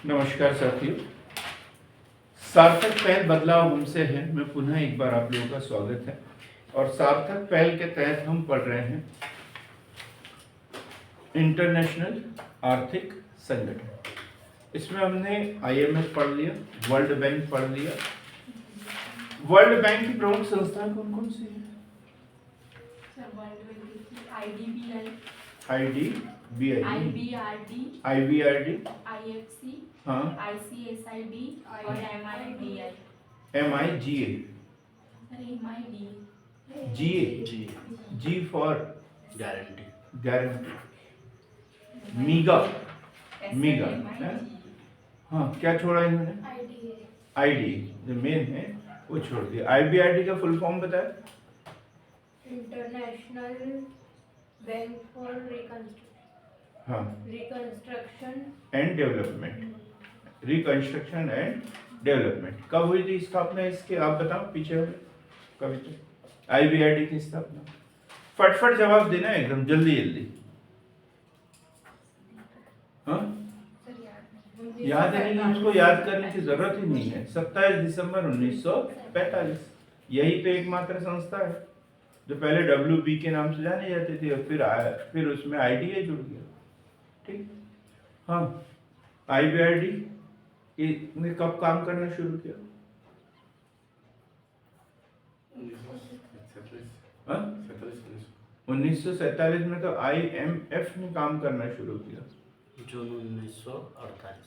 नमस्कार साथियों, सार्थक पहल बदलाव हमसे है में पुनः एक बार आप लोगों का स्वागत है। और सार्थक पहल के तहत हम पढ़ रहे हैं इंटरनेशनल आर्थिक संगठन। इसमें हमने IMF पढ़ लिया, वर्ल्ड बैंक पढ़ लिया। वर्ल्ड बैंक की प्रमुख संस्थाएं कौन कौन सी है? IBRD, IFC, हाँ, ICSID और MIDI। G फॉर गारंटी, मीगा, है? हाँ, क्या छोड़ा इन्होंने? ID जो मेन है वो छोड़ दिया। IBRD का फुल फॉर्म बताया? इंटरनेशनल बैंक फॉर हाँ, reconstruction and development, reconstruction and development. कब हुई थी स्थापना इसकी, आप बताओ पीछे हो कभी तो। IBRD की स्थापना फटफट जवाब देना एकदम जल्दी जल्दी। हाँ, याद है नहीं, उसको याद करने की जरूरत ही नहीं है। 27 दिसंबर 1945। यही तो एकमात्र संस्था है जो पहले WB के नाम से जानी जाती थी और फिर उसमें IDA जुड़ गया। ठीक, हाँ। IBRD ने कब काम करना शुरू किया? 1947 में तो IMF ने काम करना शुरू किया। जून 1948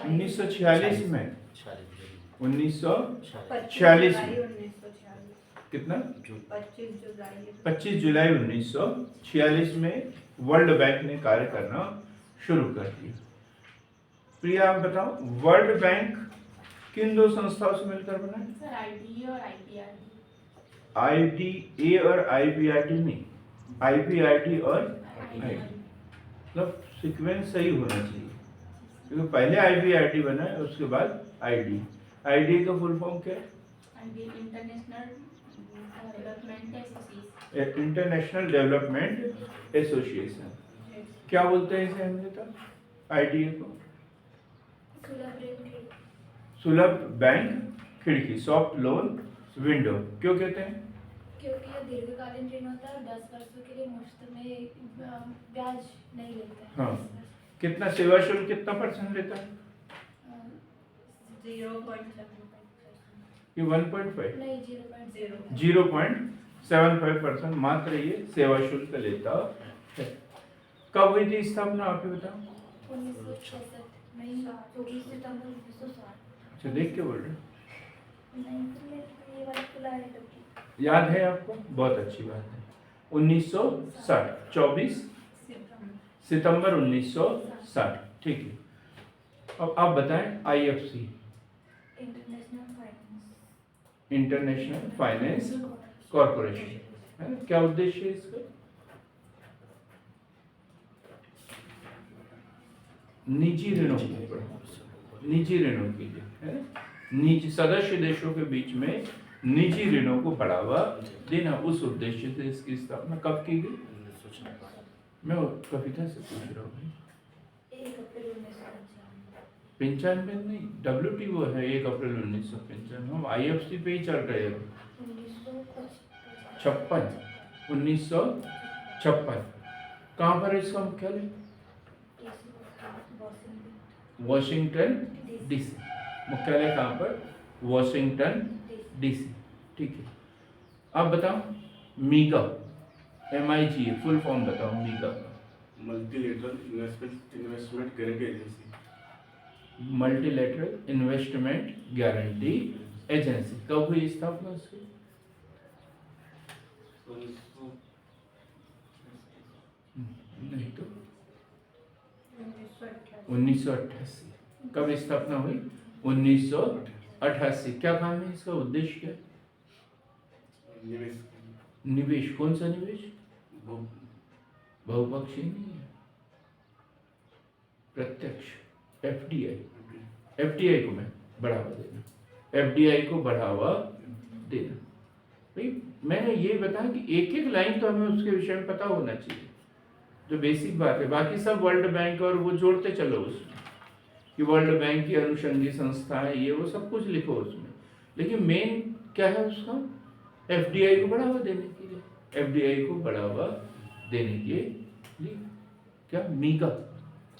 1946 में, 1946 में कितना? 25 जुलाई 1946 में वर्ल्ड बैंक ने कार्य करना शुरू कर दिया। प्रिया आप बताओ, वर्ल्ड बैंक किन दो संस्थाओं से मिलकर बना है? IDA और IBRD नहीं, IBRD और मतलब सीक्वेंस सही होना चाहिए, क्योंकि पहले IBRD बना है उसके बाद ID। IDA का फुल फॉर्म क्या है? International development association. क्या बोलते हैं इसे अमृता? IDA को सुलभ बैंक खिड़की, सॉफ्ट लोन विंडो। क्यों कहते हैं? क्योंकि यह दीर्घकालीन ऋण होता है और 10 वर्षों के लिए मुफ्त में ब्याज नहीं लेता है। हाँ, कितना सेवा शुल्क कितना % लेता है? 0.75 ये 1.5 नहीं 0.0 0.75% मात्र ये सेवा शुल्क लेता है। कब हुई थी स्थापना, आप ही बताओ। 1966 नहीं 24 सितंबर 1960। अच्छा, देख के बोल रहे हो? नहीं तो ये वाला खुला है तो याद है आपको, बहुत अच्छी बात है। 1960, 24 सितंबर 1960। ठीक है, अब आप बताएं IFC, इंटरनेशनल फाइनेंस कॉरपोरेशन, है ना? क्या उद्देश्य है इसका? निजी ऋणों के लिए, है ना? निजी सदस्य देशों के बीच में निजी ऋणों को बढ़ावा देना, उस उद्देश्य से इसकी स्थापना कब की गई? मैं कविता से पूछ रहा हूँ। 1 अप्रैल 1995 95 नहीं, WTO है 1 अप्रैल 1995। हम IFC पे ही चल रहे हैं। 1956। कहाँ पर है इसका मुख्यालय? Washington DC। मुख्यालय कहाँ पर? Washington DC। ठीक है, अब बताओ मीगा, MIGA फुल फॉर्म बताओ मीगा का। Multilateral investment guarantee agency. Multilateral investment guarantee agency. कब हुई स्थापना उसकी? नहीं तो 1988। कब स्थापना हुई? 1988। क्या काम है इसका, उद्देश्य क्या है? निवेश। कौन सा निवेश? बहुपक्षीय नहीं है, प्रत्यक्ष FDI को मैं बढ़ावा देना, FDI को बढ़ावा देना। भाई मैंने ये बताया कि एक एक लाइन तो हमें उसके विषय में पता होना चाहिए। जो बेसिक बात है, बाकी सब वर्ल्ड बैंक और वो जोड़ते चलो उसमें कि वर्ल्ड बैंक की अनुषंगी संस्था है, ये वो सब कुछ लिखो उसमें। लेकिन मेन क्या है उसका, एफडीआई को बढ़ावा देने के लिए, एफडीआई को बढ़ावा देने के लिए क्या मीका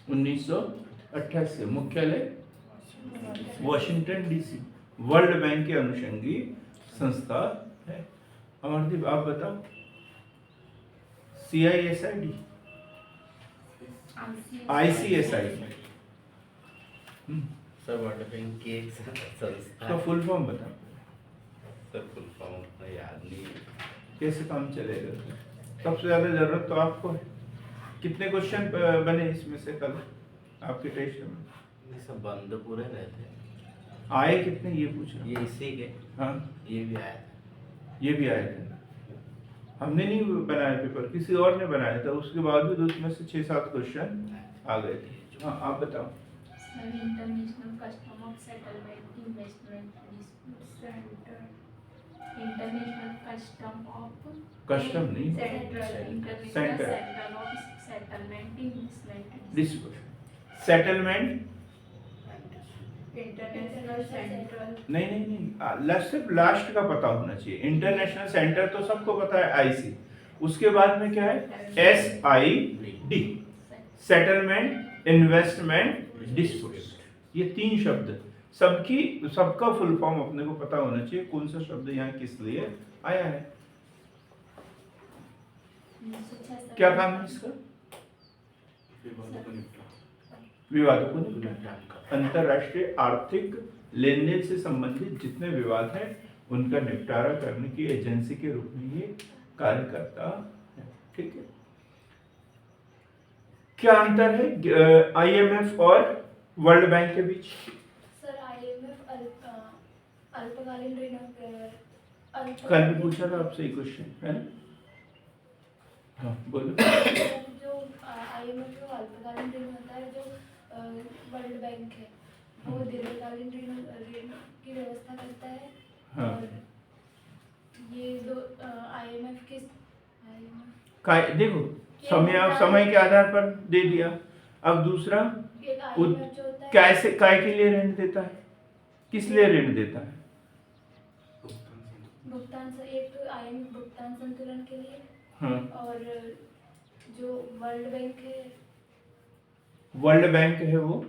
1928 से मुख्यालय वॉशिंगटन डीसी, वर्ल्ड बैंक के अनुषंगी संस्था है। अमरदीप आप बताओ, CISID, ICSI sir world bank की एक संस्था उसका है। फुल फॉर्म बताओ, सर फुल फॉर्म उतना याद नहीं है। कैसे काम चलेगा? सबसे ज्यादा जरूरत तो आपको है। कितने क्वेश्चन बने इसमें से कल आपके टेस्ट में? ये सब बंद पूरे रहते हैं। आए कितने ये पूछ रहा हूँ। ये इसी के, हाँ ये भी आया था। ये भी आए थे, हमने नहीं बनाया पेपर, किसी और ने बनाया था, उसके बावजूद उसमें से 6-7 क्वेश्चन आ गए थे। हाँ आप बताओ। International custom of settlement investment centre, international custom of custom नहीं, international centre. Centre of settlement investment distribution settlement international central नहीं नहीं नहीं, सिर्फ लास्ट का पता होना चाहिए। इंटरनेशनल सेंटर तो सबको पता है, आईसी, उसके बाद में क्या है, SID, सेटलमेंट इन्वेस्टमेंट डिस्ट्रीब्यूशन, ये 3 शब्द सबका फुल फॉर्म अपने को पता होना चाहिए, कौन सा शब्द यहाँ किस लिए आया है, क्या काम है इसका, विवादों का निपटारा। विवादों को निपटाना। अंतरराष्ट्रीय आर्थिक लेन देन से संबंधित जितने विवाद हैं उनका निपटारा करने की एजेंसी के रूप में ये कार्य करता है। ठीक है, क्या अंतर है IMF और वर्ल्ड बैंक के बीच? सर IMF अल्पकालीन ऋण कल भी पूछा था आपसे ये क्वेश्चन है ना? हाँ बोलो। जो IMF जो अल्पकालीन ऋण होता है, जो वर्ल्ड बैंक है वो दीर्घकालीन ऋण की व्यवस्था करता है। हाँ। और ये दो IMF के देखो समय के आधार पर दे दिया। अब दूसरा, एक IMF जो होता है कैसे काय के लिए ऋण देता है, किस लिए ऋण देता है? एक तो IMF भुगतान संतुलन के लिए, हाँ। और जो वर्ल्ड बैंक है, वर्ल्ड बैंक है वो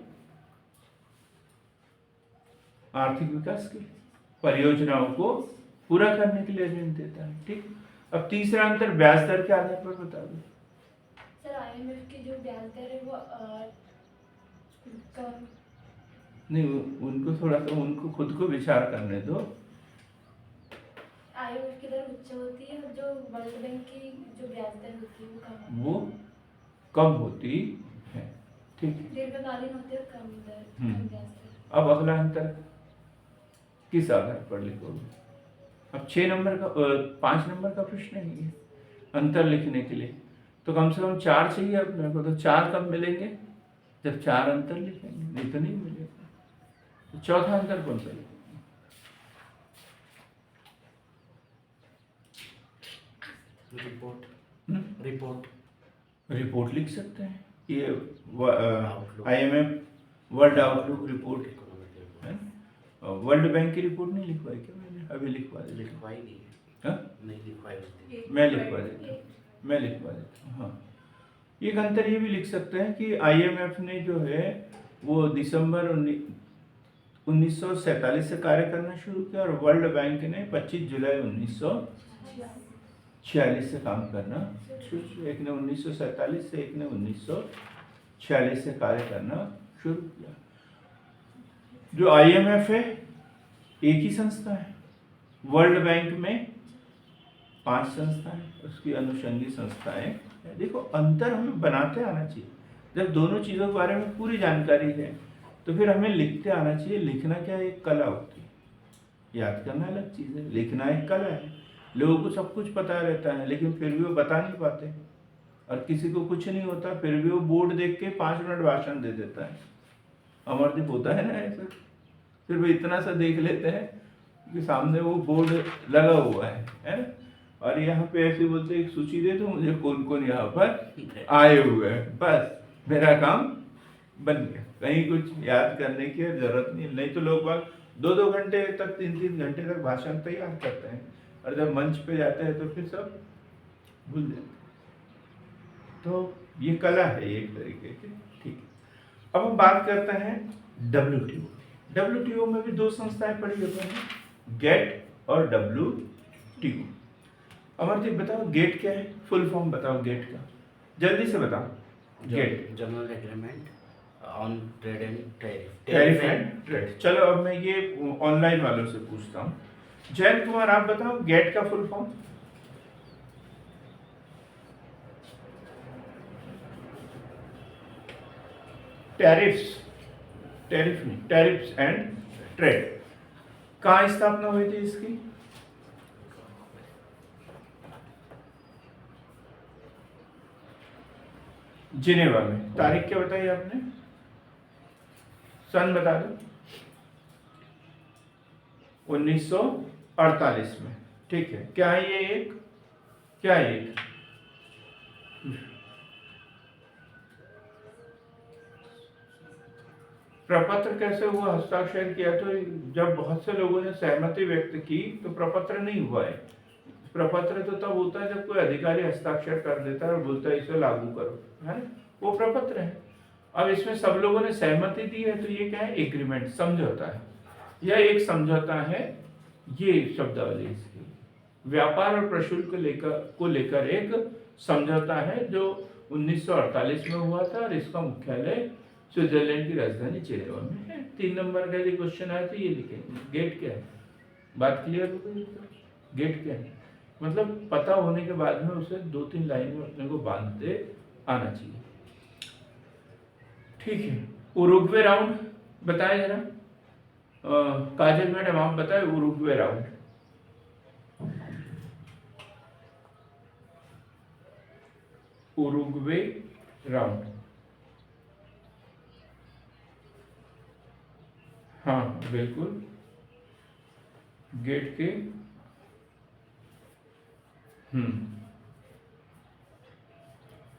आर्थिक विकास की परियोजनाओं को पूरा करने के लिए ऋण देता है। ठीक, अब तीसरा अंतर ब्याज दर के आधार पर बता दो। सर IMF की जो ब्याज दर है वो कम, नहीं, उनको थोड़ा सा उनको खुद को विचार करने दो। IMF की दर उच्च होती है और जो वर्ल्ड बैंक की जो ब्याज दर होती है वो कम होती है। ठीक, दीर्घकालीन होती है, कम दर, कम ब्याज दर। अब अगला अंतर किस आधार पर लिखोगे? अब 6 नंबर का 5 नंबर का प्रश्न है ये, अंतर लिखने के लिए तो कम से कम 4 चाहिए अपने को। तो 4 कब मिलेंगे? जब 4 अंतर लिखेंगे, नहीं तो नहीं मिलेगा। तो चौथा अंतर कौन सा लिखेंगे? रिपोर्ट लिख सकते हैं, ये IMF वर्ल्ड आउटलुक रिपोर्ट है। वर्ल्ड बैंक की रिपोर्ट नहीं लिखवाई क्या मैंने? अभी लिखवा दी। लिखवाई नहीं है। हाँ? नहीं लिखवाई होती। मैं लिखवा देता हूँ। हाँ, एक अंतर ये भी लिख सकते हैं कि IMF ने जो है वो दिसंबर 1947 से कार्य करना शुरू किया और वर्ल्ड बैंक ने 25 जुलाई 1946 से काम करना शुरू किया। एक ने 1947 से, एक ने 1946 से कार्य करना शुरू किया। जो IMF है एक ही संस्था है, वर्ल्ड बैंक में 5 संस्थाएं, उसकी अनुषंगी संस्थाएं हैं। देखो अंतर हमें बनाते आना चाहिए। जब दोनों चीज़ों के बारे में पूरी जानकारी है तो फिर हमें लिखते आना चाहिए। लिखना क्या एक कला होती है, याद करना अलग चीज़ है, लिखना एक कला है। लोगों को सब कुछ पता रहता है लेकिन फिर भी वो बता नहीं पाते, और किसी को कुछ नहीं होता फिर भी वो बोर्ड देख के 5 मिनट भाषण दे देता है। अमरदीप होता है ना ऐसा, फिर वो इतना सा देख लेते हैं कि सामने वो बोर्ड लगा हुआ है ना, और यहाँ पे ऐसे बोलते एक सूची दे दो मुझे कौन कौन यहाँ पर आए हुए हैं, बस मेरा काम बन गया। कहीं कुछ याद करने की जरूरत नहीं तो लोग बाग 2-2 घंटे तक 3-3 घंटे तक भाषण तैयार करते हैं और जब मंच पे जाते हैं तो फिर सब भूल जाते हैं। तो ये कला है एक तरीके की, ठीक है। अब हम बात करते हैं WTO। WTO में भी 2 संस्थाएं पड़ी हुई हैं, गेट और WTO। अमरदीप बताओ गेट क्या है, फुल फॉर्म बताओ गेट का, जल्दी से बताओ। GATT general agreement on trade and tariff and trade. चलो अब मैं ये ऑनलाइन वालों से पूछता हूँ। जयंत कुमार आप बताओ गेट का full form. Tariffs and trade. कहाँ स्थापना हुई थी इसकी? जिनेवा में। तारीख क्या बताई आपने? सन बता दो। 1948 में, ठीक है। क्या है ये एक, क्या है ये? प्रपत्र कैसे हुआ, हस्ताक्षर किया? तो जब बहुत से लोगों ने सहमति व्यक्त की तो प्रपत्र नहीं हुआ है। प्रपत्र तो तब होता है जब कोई अधिकारी हस्ताक्षर कर देता है और बोलता है इसे लागू करो, है ना, वो प्रपत्र है। अब इसमें सब लोगों ने सहमति दी है तो ये क्या है? एग्रीमेंट, समझौता है। यह एक समझौता है, ये शब्दावली इसकी। व्यापार और प्रशुल्क को लेकर एक समझौता है जो 1948 में हुआ था और इसका मुख्यालय स्विट्जरलैंड की राजधानी जेनेवा में है। 3 नंबर का यदि क्वेश्चन आया तो ये लिखेंगे। गेट क्या है? बात क्लियर हो गई? गेट क्या है मतलब पता होने के बाद में उसे 2-3 लाइन में अपने को बांधते आना चाहिए, ठीक है। उरुग्वे राउंड बताए जरा, काजल मैडम आप बताए उरुग्वे राउंड। उरुग्वे राउंड, हाँ बिल्कुल, गेट के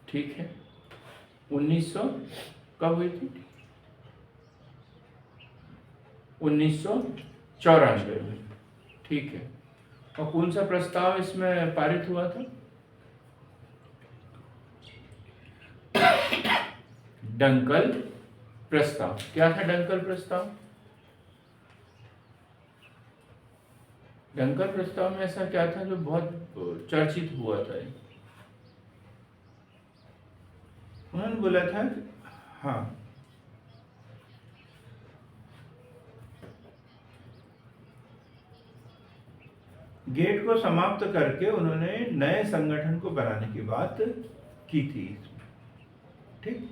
ठीक है। 1900 कब हुई थी? 1994 में, ठीक है। और कौन सा प्रस्ताव इसमें पारित हुआ था? डंकल प्रस्ताव। क्या था डंकल प्रस्ताव? डंकल प्रस्ताव में ऐसा क्या था जो बहुत चर्चित हुआ था? उन्होंने बोला था, हाँ, गेट को समाप्त करके उन्होंने नए संगठन को बनाने की बात की थी, ठीक।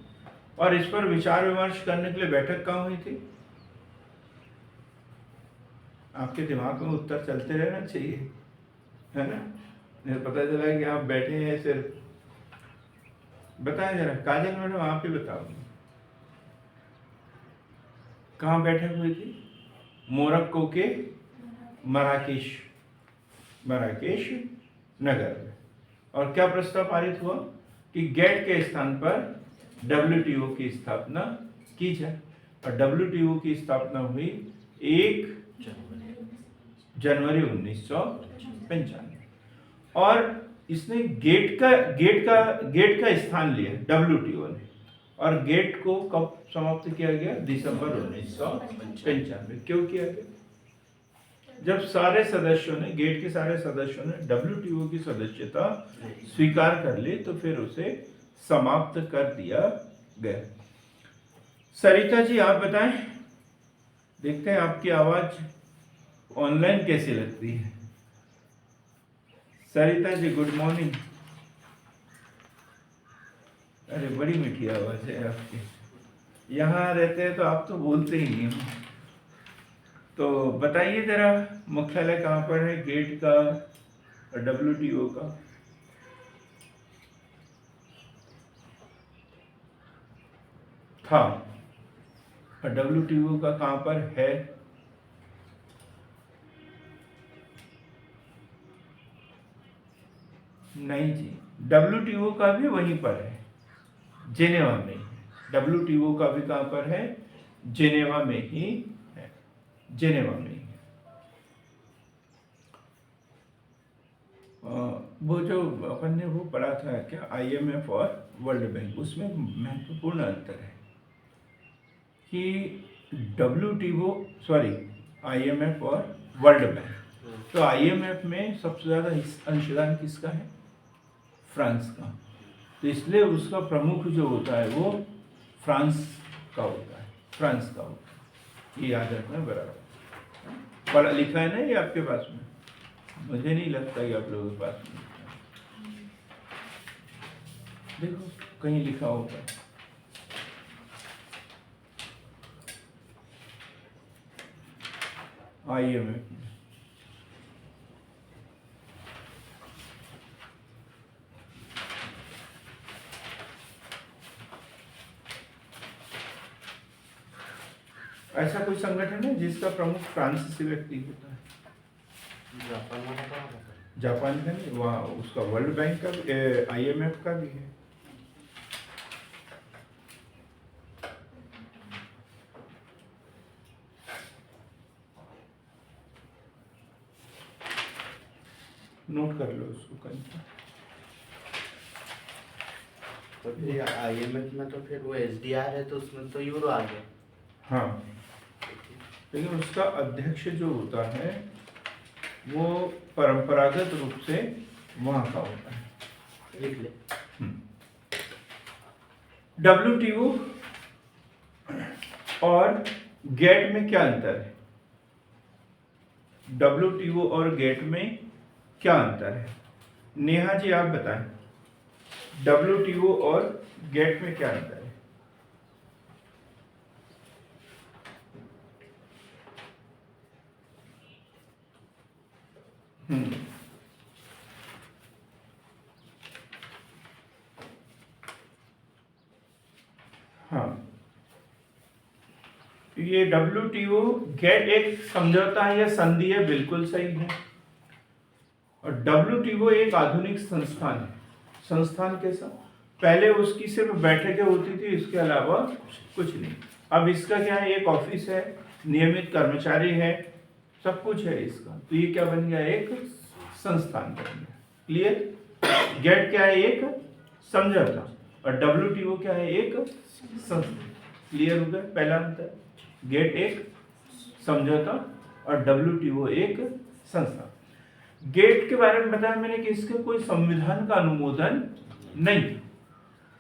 और इस पर विचार विमर्श करने के लिए बैठक कहाँ हुई थी? आपके दिमाग में उत्तर चलते रहना चाहिए, है ना। मुझे पता चला कि आप बैठे हैं सिर्फ। बताएं जरा, काजल मैडम आप ही बताओ, कहाँ बैठक हुई थी? मोरक्को के मराकेश नगर में। और क्या प्रस्ताव पारित हुआ कि गेट के स्थान पर WTO की स्थापना की जाए। और WTO की स्थापना हुई 1 जनवरी 1995। और इसने गेट का स्थान लिया WTO ने। और गेट को कब समाप्त किया गया? दिसंबर 1995। क्यों किया गया? जब सारे सदस्यों ने, गेट के सारे सदस्यों ने WTO की सदस्यता स्वीकार कर ली तो फिर उसे समाप्त कर दिया गया। सरिता जी आप बताएं, देखते हैं आपकी आवाज ऑनलाइन कैसी लगती है। Sarita ji good morning. अरे बड़ी मीठी आवाज है आपकी, यहाँ रहते हैं तो आप तो बोलते ही नहीं हो। तो बताइए जरा, मुख्यालय कहाँ पर है गेट का और WTO का? था, और WTO का कहाँ पर है? नहीं जी, WTO का भी वहीं पर है, जेनेवा में ही। WTO का भी कहाँ पर है? जेनेवा में ही है, जेनेवा में ही है। वो जो अपन ने वो पढ़ा था क्या, IMF और वर्ल्ड बैंक, उसमें महत्वपूर्ण अंतर है कि IMF और वर्ल्ड बैंक, तो IMF में सबसे ज़्यादा अंशदान किसका है? फ्रांस का। तो इसलिए उसका प्रमुख जो होता है वो फ्रांस का होता है, फ्रांस का होता है। ये याद रखना बराबर। पढ़ा लिखा है ना ये आपके पास में? मुझे नहीं लगता कि आप लोगों के पास में लिखा है। देखो कहीं लिखा होगा। IMF में ऐसा कोई संगठन है जिसका प्रमुख फ्रांसीसी व्यक्ति होता है? जापान का नहीं, वहाँ उसका वर्ल्ड बैंक का भी, IMF का भी है। नोट कर लो उसको कहीं। तो फिर IMF में तो फिर वो SDR है, तो उसमें तो यूरो आ गया। हाँ, लेकिन उसका अध्यक्ष जो होता है वो परंपरागत रूप से वहाँ का होता है। लिख ले। WTO और गेट में क्या अंतर है? WTO और गेट में क्या अंतर है? नेहा जी आप बताएं, WTO और गेट में क्या अंतर है? हाँ, ये WTO गेट एक समझौता है या संधि है, बिल्कुल सही है। और WTO एक आधुनिक संस्थान है। संस्थान कैसा? पहले उसकी सिर्फ बैठकें होती थी, इसके अलावा कुछ नहीं। अब इसका क्या है? एक ऑफिस है, नियमित कर्मचारी है, सब कुछ है इसका। तो ये क्या बन गया? एक संस्थान बन गया। क्लियर? गेट क्या है? एक समझौता। और WTO क्या है? एक संस्थान। क्लियर हो गया? पहला अंतर, गेट एक समझौता और WTO एक संस्था। गेट के बारे में बताया मैंने कि इसके कोई संविधान का अनुमोदन नहीं,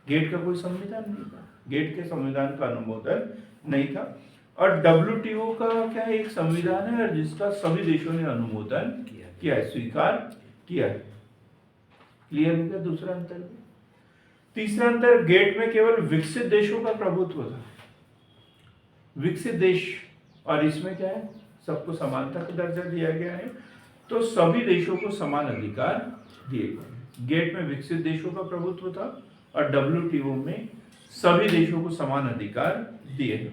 गेट का कोई संविधान नहीं था, गेट के संविधान का अनुमोदन नहीं था। और WTO का क्या है? एक संविधान है और जिसका सभी देशों ने अनुमोदन किया है, स्वीकार किया है। क्लियर हो गया? दूसरा अंतर। तीसरा अंतर, गेट में केवल विकसित देशों का प्रभुत्व था, विकसित देश, और इसमें क्या है? सबको समानता का दर्जा दिया गया है, तो सभी देशों को समान अधिकार दिए गए। गेट में विकसित देशों का प्रभुत्व था और WTO में सभी देशों को समान अधिकार दिए गए।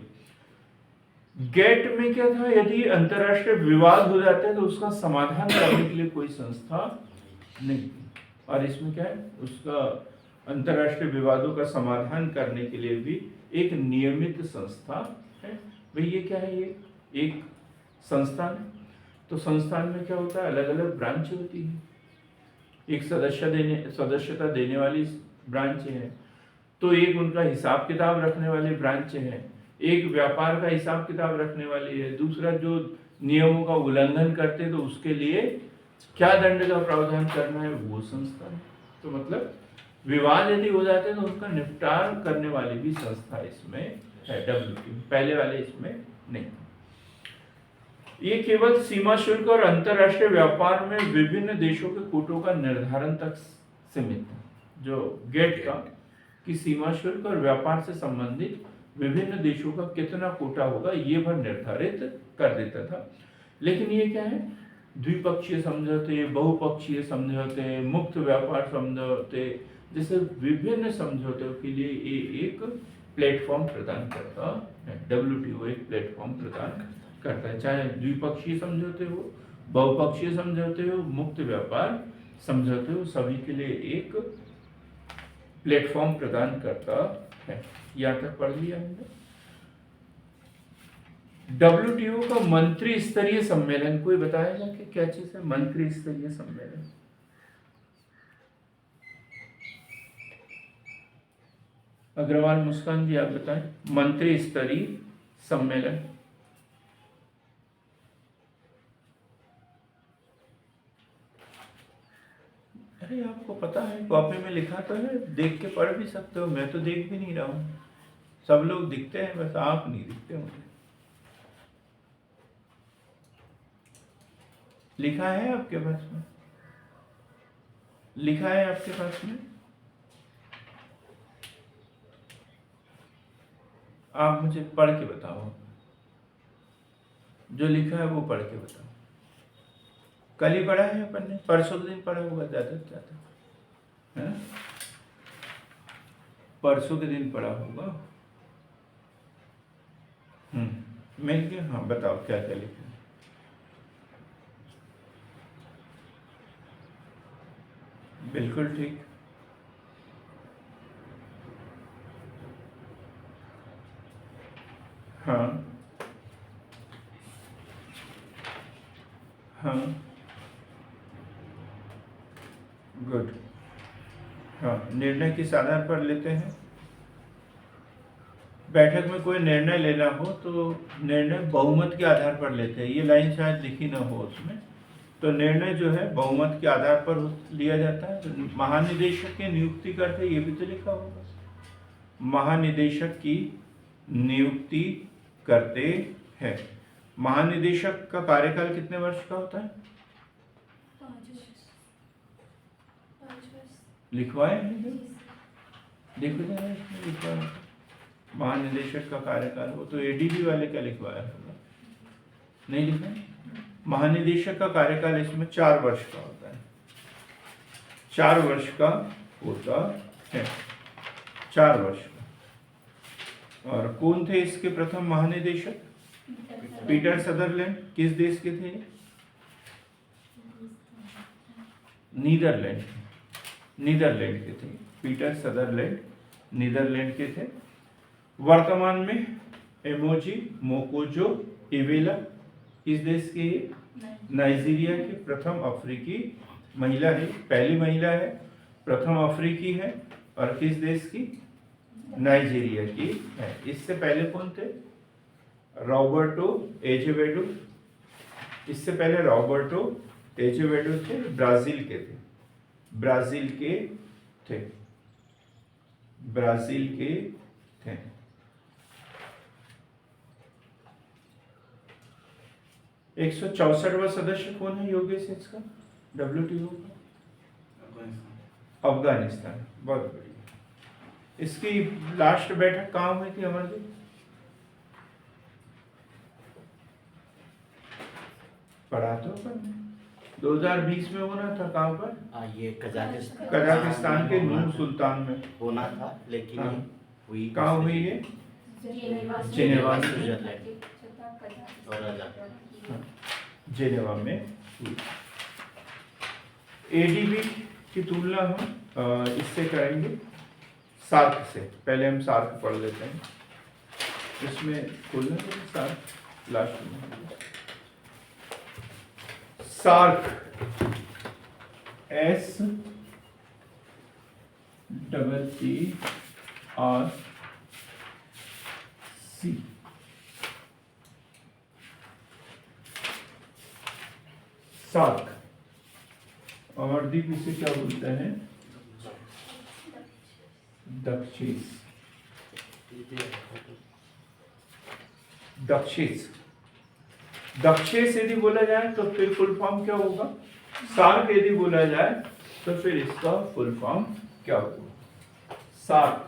गेट में क्या था? यदि अंतरराष्ट्रीय विवाद हो जाते हैं तो उसका समाधान करने के लिए कोई संस्था नहीं थी, और इसमें क्या है? उसका अंतरराष्ट्रीय विवादों का समाधान करने के लिए भी एक नियमित संस्था है। भाई ये क्या है? ये एक संस्थान है। तो संस्थान में क्या होता है? अलग अलग ब्रांच होती है। एक सदस्यता देने वाली ब्रांच है, तो एक उनका हिसाब किताब रखने वाली ब्रांच है, एक व्यापार का हिसाब किताब रखने वाली है, दूसरा जो नियमों का उल्लंघन करते हैं तो उसके लिए क्या दंड का प्रावधान करना है, वो संस्था है। तो मतलब विवाद यदि हो जाते हैं तो उनका निपटान करने वाली भी संस्था इसमें है, WTO। पहले वाले इसमें नहीं। ये केवल सीमा शुल्क और अंतरराष्ट्रीय व्यापार में विभिन्न देशों के कूटों का निर्धारण तक सीमित है। जो गेट का कि सीमा शुल्क और व्यापार से संबंधित विभिन्न देशों का कितना कोटा होगा ये भर निर्धारित कर देता था। लेकिन ये क्या है? द्विपक्षीय समझौते, बहुपक्षीय समझौते, मुक्त व्यापार समझौते जैसे विभिन्न समझौतों के लिए ये एक प्लेटफॉर्म प्रदान करता है। WTO एक प्लेटफॉर्म प्रदान करता है, चाहे द्विपक्षीय समझौते हो, बहुपक्षीय समझौते हो, मुक्त व्यापार समझौते वो सभी के लिए एक प्लेटफॉर्म प्रदान करता है। यहाँ तक पढ़ लिया हमने। WTO का मंत्री स्तरीय सम्मेलन, कोई बताएगा कि क्या चीज है मंत्री स्तरीय सम्मेलन? अग्रवाल मुस्कान जी आप बताएं, मंत्री स्तरीय सम्मेलन। अरे आपको पता है, कॉपी में लिखा तो है, देख के पढ़ भी सकते हो, मैं तो देख भी नहीं रहा हूं। सब लोग दिखते हैं, बस आप नहीं दिखते मुझे। लिखा है आपके पास में? लिखा है आपके पास में? आप मुझे पढ़ के बताओ, जो लिखा है वो पढ़ के बताओ। कल ही पढ़ा है अपन ने, परसों के दिन पढ़ा होगा ज्यादा से ज्यादा, है? परसों के दिन पढ़ा होगा। मिल गया? हाँ बताओ क्या क्या लिखा है। बिल्कुल ठीक। हाँ हाँ गुड। हाँ, निर्णय किस आधार पर लेते हैं? बैठक में कोई निर्णय लेना हो तो निर्णय बहुमत के आधार पर लेते हैं। ये लाइन शायद लिखी ना हो उसमें, तो निर्णय जो है बहुमत के आधार पर लिया जाता है। तो महानिदेशक की नियुक्ति करते, ये भी तो लिखा होगा। महानिदेशक की नियुक्ति करते हैं। महानिदेशक का कार्यकाल कितने वर्ष का होता है? 5 वर्ष। 5 वर्ष। लिखवाए हैं जो? देखो जरा इसमें लिखवाया है। महानिदेशक का कार्यकाल, वो तो एडीबी वाले का लिखवाया होगा, नहीं लिखा है? महानिदेशक का कार्यकाल इसमें 4 वर्ष का होता है। 4 वर्ष का होता है, 4 वर्ष का। और कौन थे इसके प्रथम महानिदेशक? Peter Sutherland. किस देश के थे? नीदरलैंड। नीदरलैंड के थे पीटर सदरलैंड, नीदरलैंड के थे। वर्तमान में एमोजी मोकोजो इवेला किस देश की है? नाइजीरिया की प्रथम अफ्रीकी महिला है, पहली महिला है, प्रथम अफ्रीकी है, और किस देश की? नाइजीरिया की है। इससे पहले कौन थे? रॉबर्टो एजेवेडो। इससे पहले रॉबर्टो एजेवेडो थे, ब्राजील के थे, ब्राजील के थे, ब्राजील के थे। एक 164वां सदस्य कौन है योगेश इसका WTO का? अफगानिस्तान। अफगानिस्तान। बहुत बढ़िया। इसकी लास्ट बैठक कहाँ हुई थी अमरदीप? पढ़ा तो अपन 2020 में होना था। कहाँ पर? ये कजाकिस्तान। कजाकिस्तान के नूर सुल्तान में होना था, लेकिन हाँ। हुई कहाँ हुई है? जेनेवा, स्विट्जरलैंड और आजाद। जेनेवा में हुई। एडीबी की तुलना हम इससे करेंगे सार्क से। पहले हम सार्क पढ़ लेते हैं। इसमें खोलना है सार्क लास्ट में। SAARC SEERC। सार्क अमरदीप इसे क्या बोलते हैं? दक्षिण। दक्षिण। दक्षिण यदि बोला जाए तो फिर फुल फॉर्म क्या होगा? सार्क यदि बोला जाए तो फिर इसका फुल फॉर्म क्या होगा? SAARC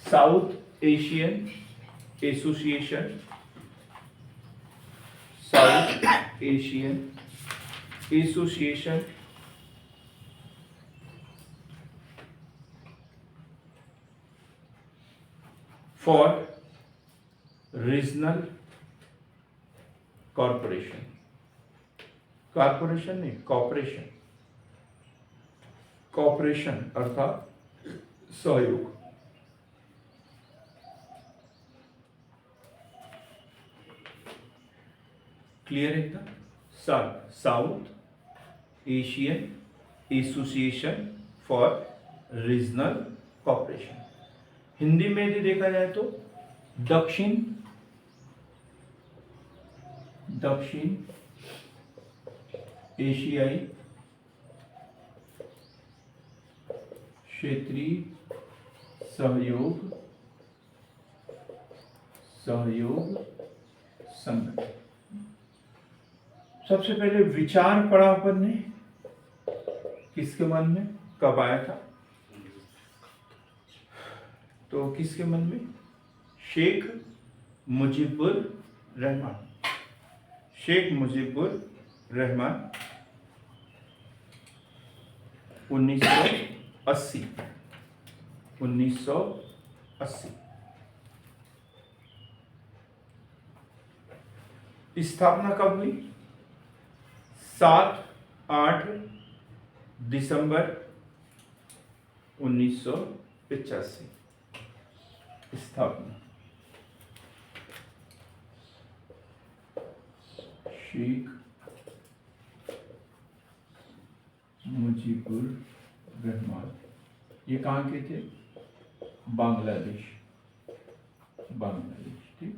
South Asian association, South Asian association for regional corporation, corporation नहीं, कॉपरेशन, कॉपरेशन अर्थात सहयोग। क्लियर एकदम। South Asian association for regional cooperation. Hindi में यदि देखा जाए तो दक्षिण एशियाई क्षेत्रीय सहयोग संगठन। सबसे पहले विचार पड़ा अपन ने, किसके मन में, कब आया था? तो किसके मन में? शेख मुजीबुर रहमान। शेख मुजीबुर रहमान 1980। स्थापना कब हुई? 7-8 दिसंबर 1985 स्थापना। शेख मुजीबुर रहमान, ये कहाँ के थे? बांग्लादेश, ठीक।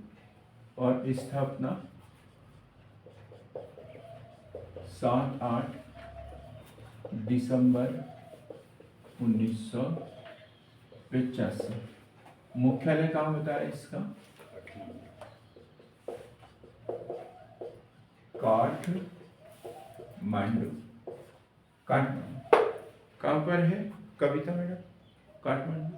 और स्थापना 7-8 दिसंबर 1985। मुख्यालय कहाँ होता है इसका? काठमांडू। कहाँ पर है कविता मैडम? काठमांडू।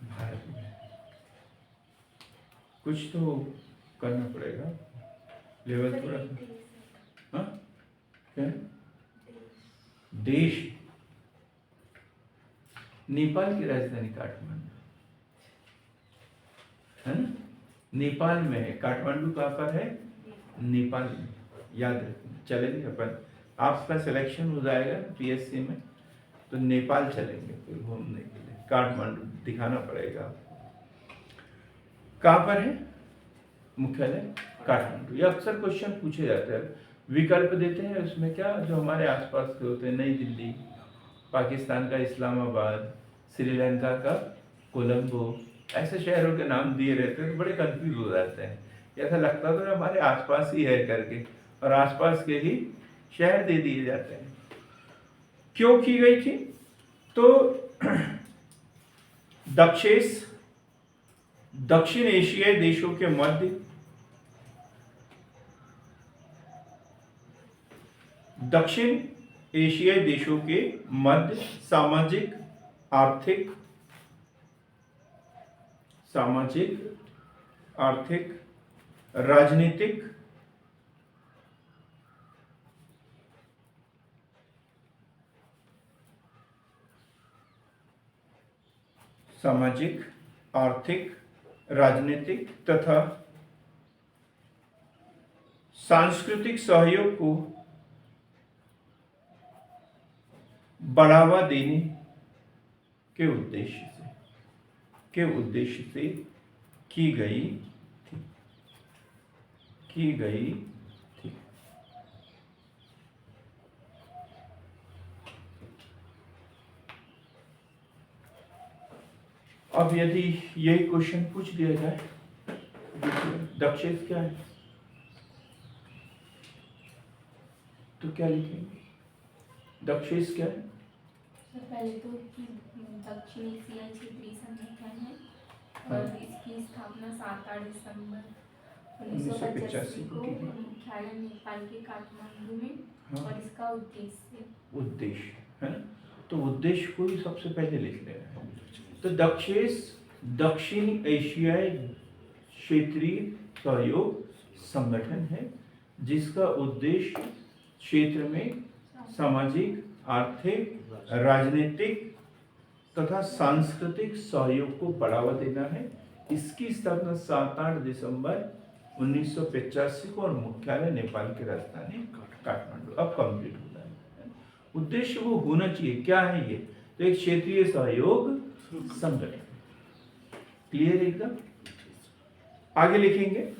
भारत में। कुछ तो करना पड़ेगा, लेवल थोड़ा। हाँ क्या? देश। नेपाल की राजधानी काठमांडू है ना? नेपाल में है। काठमांडू कहाँ पर है? नेपाल में। याद रखना, चलेंगे अपन। आपका सिलेक्शन हो जाएगा पीएससी में तो नेपाल चलेंगे फिर घूमने के लिए। काठमांडू दिखाना पड़ेगा। कहाँ पर है मुख्यालय? काठमांडू। ये अक्सर क्वेश्चन पूछे जाते हैं। विकल्प देते हैं उसमें क्या, जो हमारे आसपास के होते हैं, नई दिल्ली, पाकिस्तान का इस्लामाबाद, श्रीलंका का कोलंबो, ऐसे शहरों के नाम दिए रहते हैं तो बड़े कंफ्यूज हो जाते हैं। ऐसा लगता तो हमारे आसपास ही है करके, और आसपास के ही शहर दे दिए जाते हैं। क्यों की गई थी? तो दक्षिण एशियाई देशों के मध्य दक्षिण एशियाई देशों के मध्य सामाजिक आर्थिक राजनीतिक तथा सांस्कृतिक सहयोग को बढ़ावा देने के उद्देश्य से की गई थी। अब यदि यही क्वेश्चन पूछ दिया जाए, दक्षेश क्या है तो क्या लिखेंगे? दक्षेश क्या है? पहले तो दक्षिण एशियाई क्षेत्रीय संगठन है और इसकी स्थापना 7-8 दिसंबर 1985 को मुख्यालय नेपाल के काठमांडू में। हाँ। और इसका उद्देश्य है ना, तो उद्देश्य को ही सबसे पहले लिख लेना है। तो दक्षिण एशियाई क्षेत्रीय सहयोग संगठन है, जिसका उद्देश्य क्षेत्र में सामाजिक, आर्थिक, राजनीतिक तथा सांस्कृतिक सहयोग को बढ़ावा देना है। इसकी स्थापना 7-8 दिसंबर 1985 को और मुख्यालय नेपाल की राजधानी काठमांडू। अब कंप्लीट हो रहा है। उद्देश्य वो होना चाहिए, क्या है ये? तो एक क्षेत्रीय सहयोग संगठन। क्लियर एकदम? आगे लिखेंगे,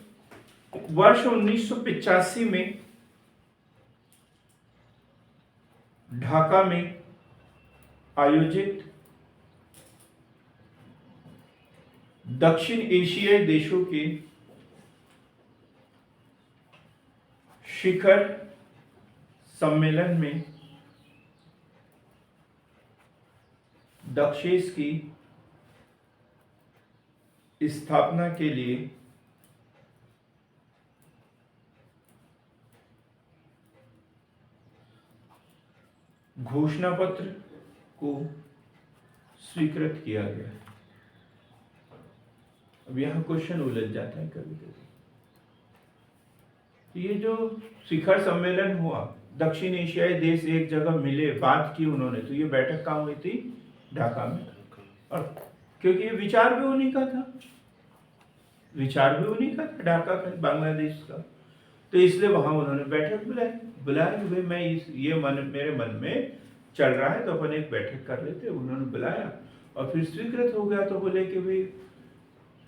वर्ष 1985 में ढाका में आयोजित दक्षिण एशियाई देशों के शिखर सम्मेलन में दक्षेस की स्थापना के लिए घोषणा पत्र को स्वीकृत किया गया। अब यहाँ क्वेश्चन उलझ जाता है कभी कभी। तो ये जो शिखर सम्मेलन हुआ, दक्षिण एशियाई देश एक जगह मिले, बात की उन्होंने, तो ये बैठक कहाँ हुई थी? ढाका में। और क्योंकि ये विचार भी उन्हीं का था, विचार भी उन्हीं का था, ढाका का, बांग्लादेश का, तो इसलिए वहां उन्होंने बैठक बुलाया कि भाई मैं ये मेरे मन में चल रहा है, तो अपन एक बैठक कर लेते। उन्होंने बुलाया और फिर स्वीकृत हो गया, तो बोले कि भाई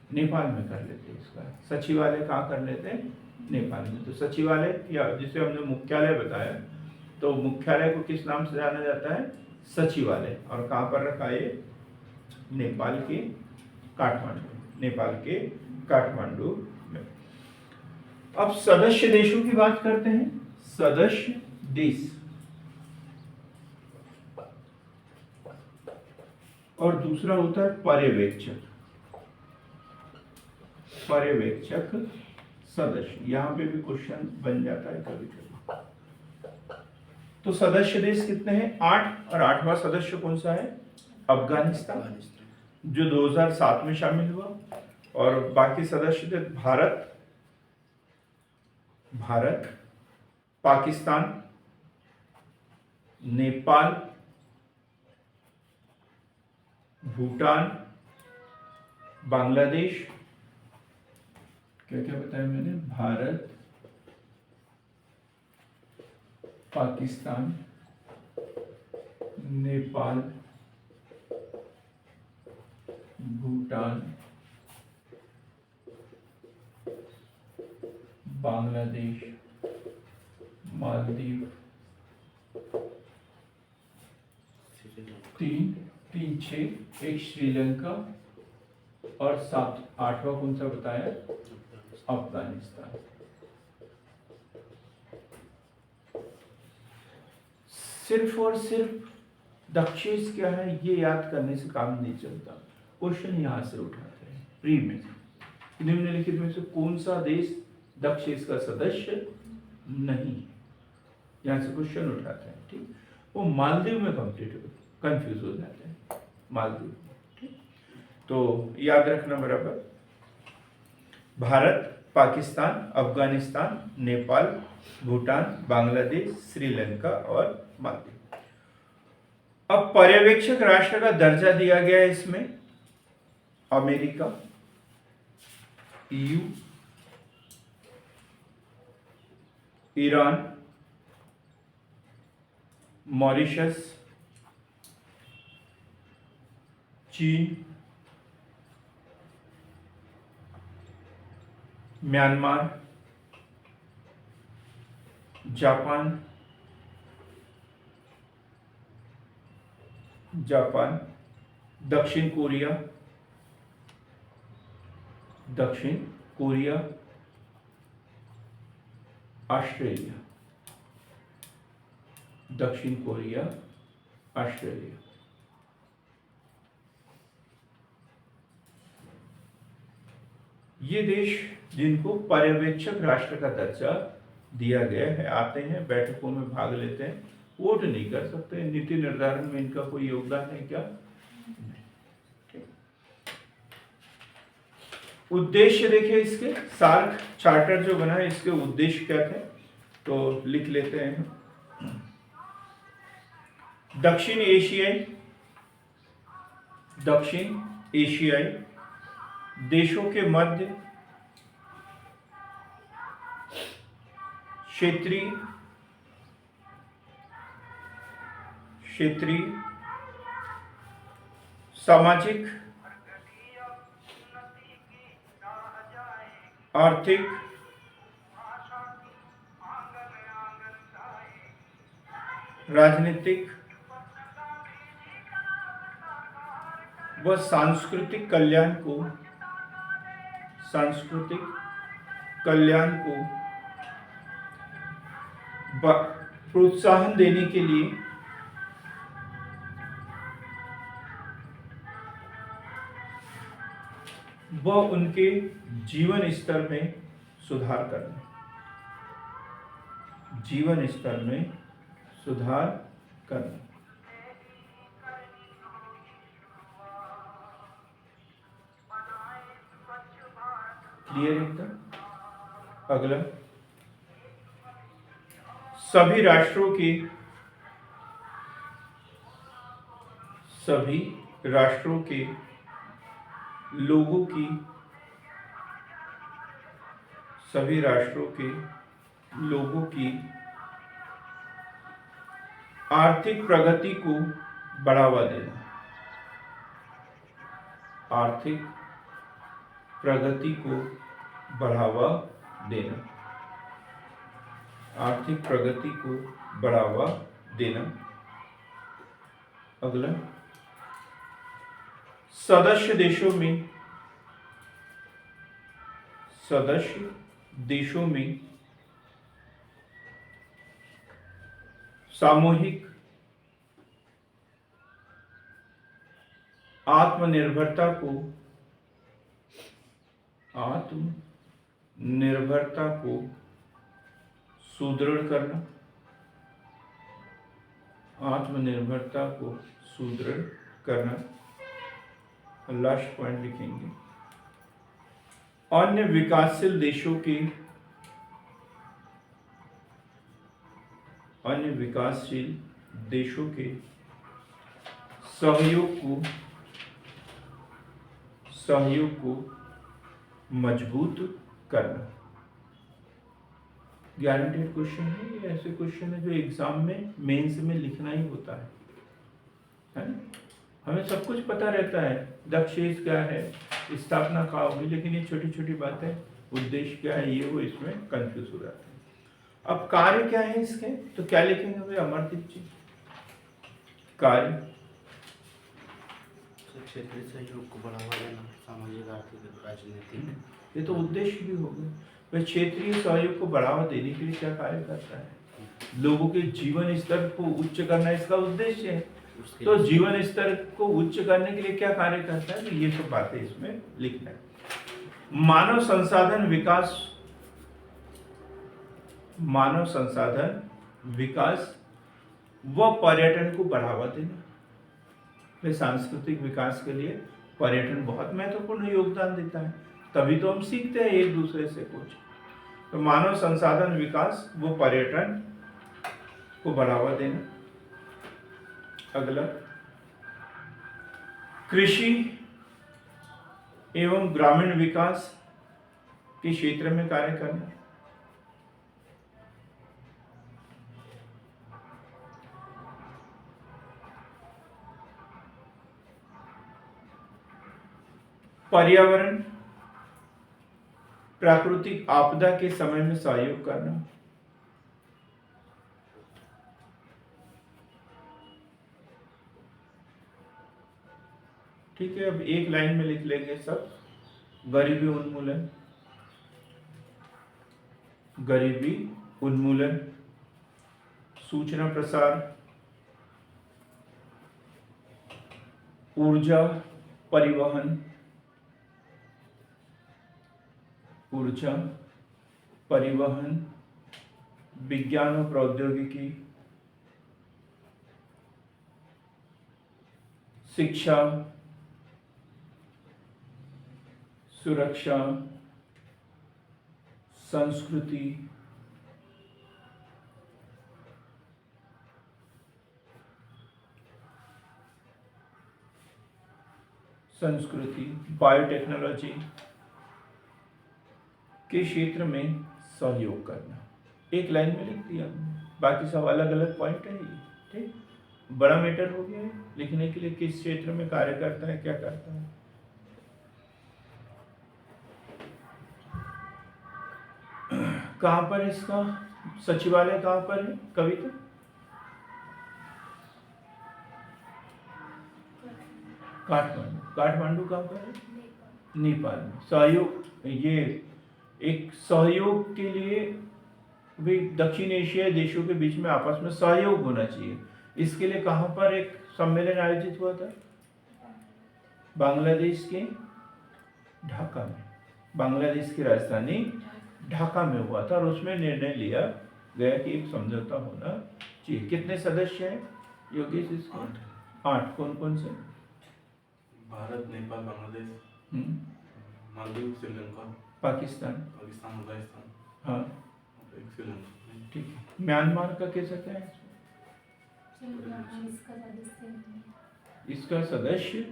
नेपाल में कर लेते इसका, सचिवालय कहाँ कर लेते हैं? नेपाल में। तो सचिवालय, या जिसे हमने मुख्यालय बताया, तो मुख्यालय को किस नाम से जाना जाता है? सचिवालय। और कहाँ पर रखा है? नेपाल के काठमांडू, नेपाल के काठमांडू में। अब सदस्य देशों की बात करते हैं। सदस्य देश और दूसरा होता है पर्यवेक्षक। पर्यवेक्षक सदस्य, यहां पे भी क्वेश्चन बन जाता है कभी कभी। तो सदस्य देश कितने हैं? 8। और 8वां सदस्य कौन सा है? अफगानिस्तान, जो 2007 में शामिल हुआ। और बाकी सदस्य थे भारत, पाकिस्तान, नेपाल, भूटान, बांग्लादेश, क्या क्या बताया मैंने? भारत, पाकिस्तान, नेपाल, भूटान, बांग्लादेश, मालदीव, 3, 6, एक श्रीलंका, और 7, 8वां कौन सा बताया? अफगानिस्तान। सिर्फ और सिर्फ दक्षेस क्या है ये याद करने से काम नहीं चलता। क्वेश्चन यहां से उठाते हैं प्री में, निम्नलिखित में से कौन सा देश दक्षेस का सदस्य नहीं? यहां से क्वेश्चन उठाते हैं, ठीक। वो मालदीव में कंफ्यूज हो जाते हैं, मालदीव, ठीक। तो याद रखना बराबर, भारत, पाकिस्तान, अफगानिस्तान, नेपाल, भूटान, बांग्लादेश, श्रीलंका और मालदीव। अब पर्यवेक्षक राष्ट्र का दर्जा दिया गया है इसमें अमेरिका, EU, ईरान, मॉरिशस, चीन, म्यांमार, जापान, दक्षिण कोरिया, ऑस्ट्रेलिया, दक्षिण कोरिया, ऑस्ट्रेलिया। ये देश जिनको पर्यवेक्षक राष्ट्र का दर्जा दिया गया है आते हैं, बैठकों में भाग लेते हैं, वोट नहीं कर सकते, नीति निर्धारण में इनका कोई योगदान है क्या? नहीं। उद्देश्य देखिए इसके, सार्क चार्टर जो बना है इसके उद्देश्य क्या थे, तो लिख लेते हैं। दक्षिण एशियाई देशों के मध्य क्षेत्रीय सामाजिक, आर्थिक, राजनीतिक व सांस्कृतिक कल्याण को प्रोत्साहन देने के लिए व उनके जीवन स्तर में सुधार करना, क्लियर एकदम। अगला, सभी राष्ट्रों के लोगों की आर्थिक प्रगति को बढ़ावा देना, अगला, सदस्य देशों में सामूहिक आत्मनिर्भरता को सुदृढ़ करना, लास्ट पॉइंट लिखेंगे। अन्य विकासशील देशों के सहयोग को मजबूत करना। गारंटेड क्वेश्चन है, ये ऐसे क्वेश्चन है जो एग्जाम में मेंस में लिखना ही होता है ना। हमें सब कुछ पता रहता है, दक्षेश क्या है, स्थापना कहाँ होगी, लेकिन ये छोटी छोटी बातें, उद्देश्य क्या है, ये वो इसमें कंफ्यूज हो जाते हैं। अब कार्य क्या है इसके, तो क्या लिखेंगे भाई अमरदीप जी? कार्य क्षेत्रीय सहयोग को बढ़ावा देना, सामाजिक, आर्थिक, राजनीतिक। ये तो उद्देश्य भी हो गए। वह क्षेत्रीय सहयोग को बढ़ावा देने के लिए क्या कार्य करता है? लोगों के जीवन स्तर को उच्च करना इसका उद्देश्य है। तो जीवन स्तर को उच्च करने के लिए क्या कार्य करता है, तो ये सब बातें इसमें लिखना है। मानव संसाधन विकास व पर्यटन को बढ़ावा देना। फिर सांस्कृतिक विकास के लिए पर्यटन बहुत महत्वपूर्ण योगदान देता है, तभी तो हम सीखते हैं एक दूसरे से कुछ। तो मानव संसाधन विकास व पर्यटन को बढ़ावा देना। अगला, कृषि एवं ग्रामीण विकास के क्षेत्र में कार्य करना। पर्यावरण प्राकृतिक आपदा के समय में सहयोग करना। ठीक है, अब एक लाइन में लिख लेंगे सब। गरीबी उन्मूलन, सूचना प्रसार, ऊर्जा परिवहन, विज्ञान और प्रौद्योगिकी, शिक्षा, सुरक्षा, संस्कृति, संस्कृति, बायोटेक्नोलॉजी के क्षेत्र में सहयोग करना। एक लाइन में लिख दिया, बाकी सब अलग अलग पॉइंट है ये, ठीक। बड़ा मैटर हो गया है, लिखने के लिए किस क्षेत्र में कार्य करता है, क्या करता है। कहाँ पर है इसका सचिवालय, कहाँ पर है कविता? काठमांडू। काठमांडू कहाँ पर है? नेपाल में। सहयोग, ये एक सहयोग के लिए भी दक्षिण एशियाई देशों के बीच में आपस में सहयोग होना चाहिए। इसके लिए कहाँ पर एक सम्मेलन आयोजित हुआ था? बांग्लादेश के ढाका में। बांग्लादेश की राजधानी ढाका में हुआ था और उसमें निर्णय लिया गया कि एक समझौता होना चाहिए। कितने सदस्य हैं योगेश इसके? 8। कौन कौन से? भारत, नेपाल, बांग्लादेश, मालदीव, श्रीलंका, पाकिस्तान, अफगानिस्तान, हाँ और एक श्रीलंका। ठीक है। म्यांमार का कैसा क्या है? इसका सदस्य नहीं है। इसका सदस्य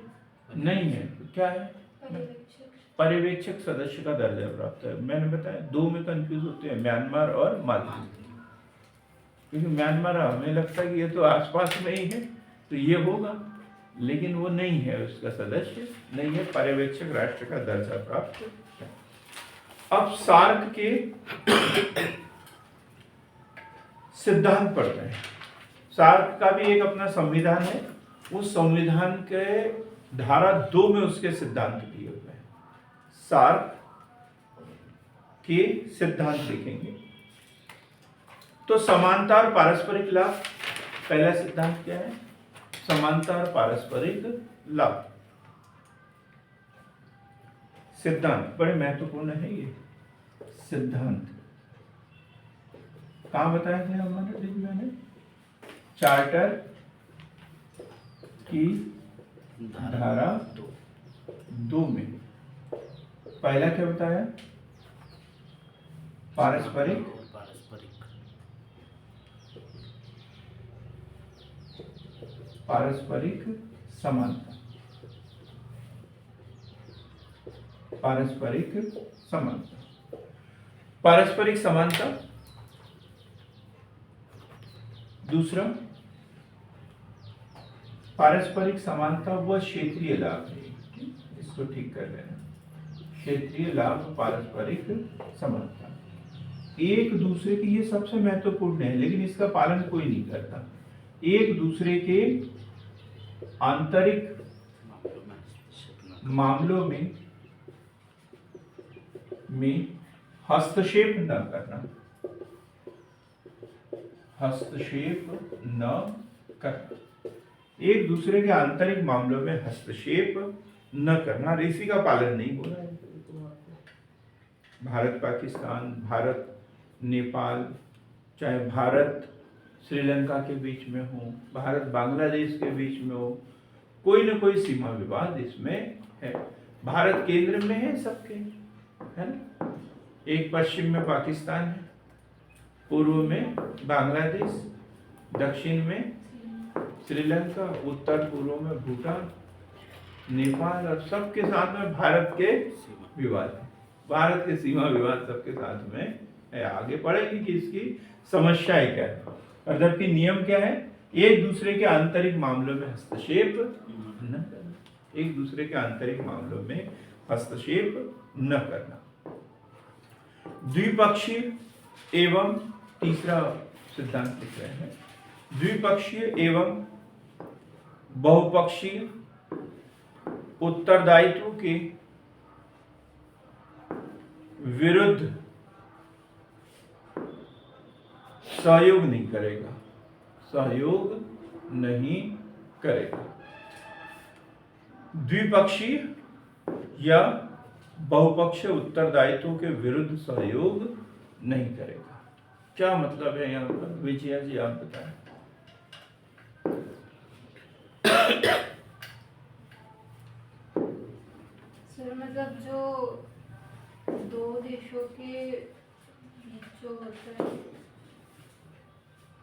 नहीं है, तो क्या है? पर्यवेक्षक। पर्यवेक्षक सदस्य का दर्जा प्राप्त है। मैंने बताया 2 में कंफ्यूज होते हैं, म्यांमार और मालदीव। क्योंकि म्यांमार हमें लगता है कि ये तो आसपास में ही है तो ये होगा, लेकिन वो नहीं है, उसका सदस्य नहीं है, पर्यवेक्षक राष्ट्र का दर्जा प्राप्त है। अब सार्क के सिद्धांत पढ़ते हैं। सार्क का भी एक अपना संविधान है, उस संविधान के धारा 2 में उसके सिद्धांत दिए हुए हैं। सार्क के सिद्धांत लिखेंगे तो समानता और पारस्परिक लाभ। पहला सिद्धांत क्या है? समानता और पारस्परिक लाभ। सिद्धांत बड़े महत्वपूर्ण है ये सिद्धांत। कहाँ बताया था हमारे दिन मैंने? चार्टर की धारा 2 में। पहला क्या बताया? पारस्परिक समानता। पारस्परिक समानता। पारस्परिक समानता। दूसरा, पारस्परिक समानता व क्षेत्रीय लाभ है, इसको ठीक कर लेना। क्षेत्रीय लाभ, पारस्परिक समानता, एक दूसरे के, ये सबसे महत्वपूर्ण है लेकिन इसका पालन कोई नहीं करता। एक दूसरे के आंतरिक मामलों में हस्तक्षेप न करना। हस्तक्षेप न करना, एक दूसरे के आंतरिक मामलों में हस्तक्षेप न करना। इसी का पालन नहीं हो रहा है। भारत पाकिस्तान, भारत नेपाल, चाहे भारत श्रीलंका के बीच में हो, भारत बांग्लादेश के बीच में हो, कोई न कोई सीमा विवाद इसमें है। भारत केंद्र में है सबके, है ना। एक पश्चिम में पाकिस्तान है, पूर्व में बांग्लादेश, दक्षिण में श्रीलंका, उत्तर पूर्व में भूटान, नेपाल, और सबके साथ में भारत के विवाद है। भारत के सीमा विवाद सबके साथ में है। आगे पढ़ेंगे कि इसकी समस्याएं क्या है। और जबकि नियम क्या है? एक दूसरे के आंतरिक मामलों में हस्तक्षेप न करना। एक दूसरे के आंतरिक मामलों में हस्तक्षेप न करना। द्विपक्षीय एवं, तीसरा सिद्धांत लिख रहे हैं, द्विपक्षीय एवं बहुपक्षीय उत्तरदायित्व के विरुद्ध सहयोग नहीं करेगा। सहयोग नहीं करेगा। द्विपक्षीय या बहुपक्षीय उत्तरदायित्व के विरुद्ध सहयोग नहीं करेगा। क्या मतलब है यहाँ पर? विजया जी आप बताएं। सर मतलब जो दो देशों के जो होता है,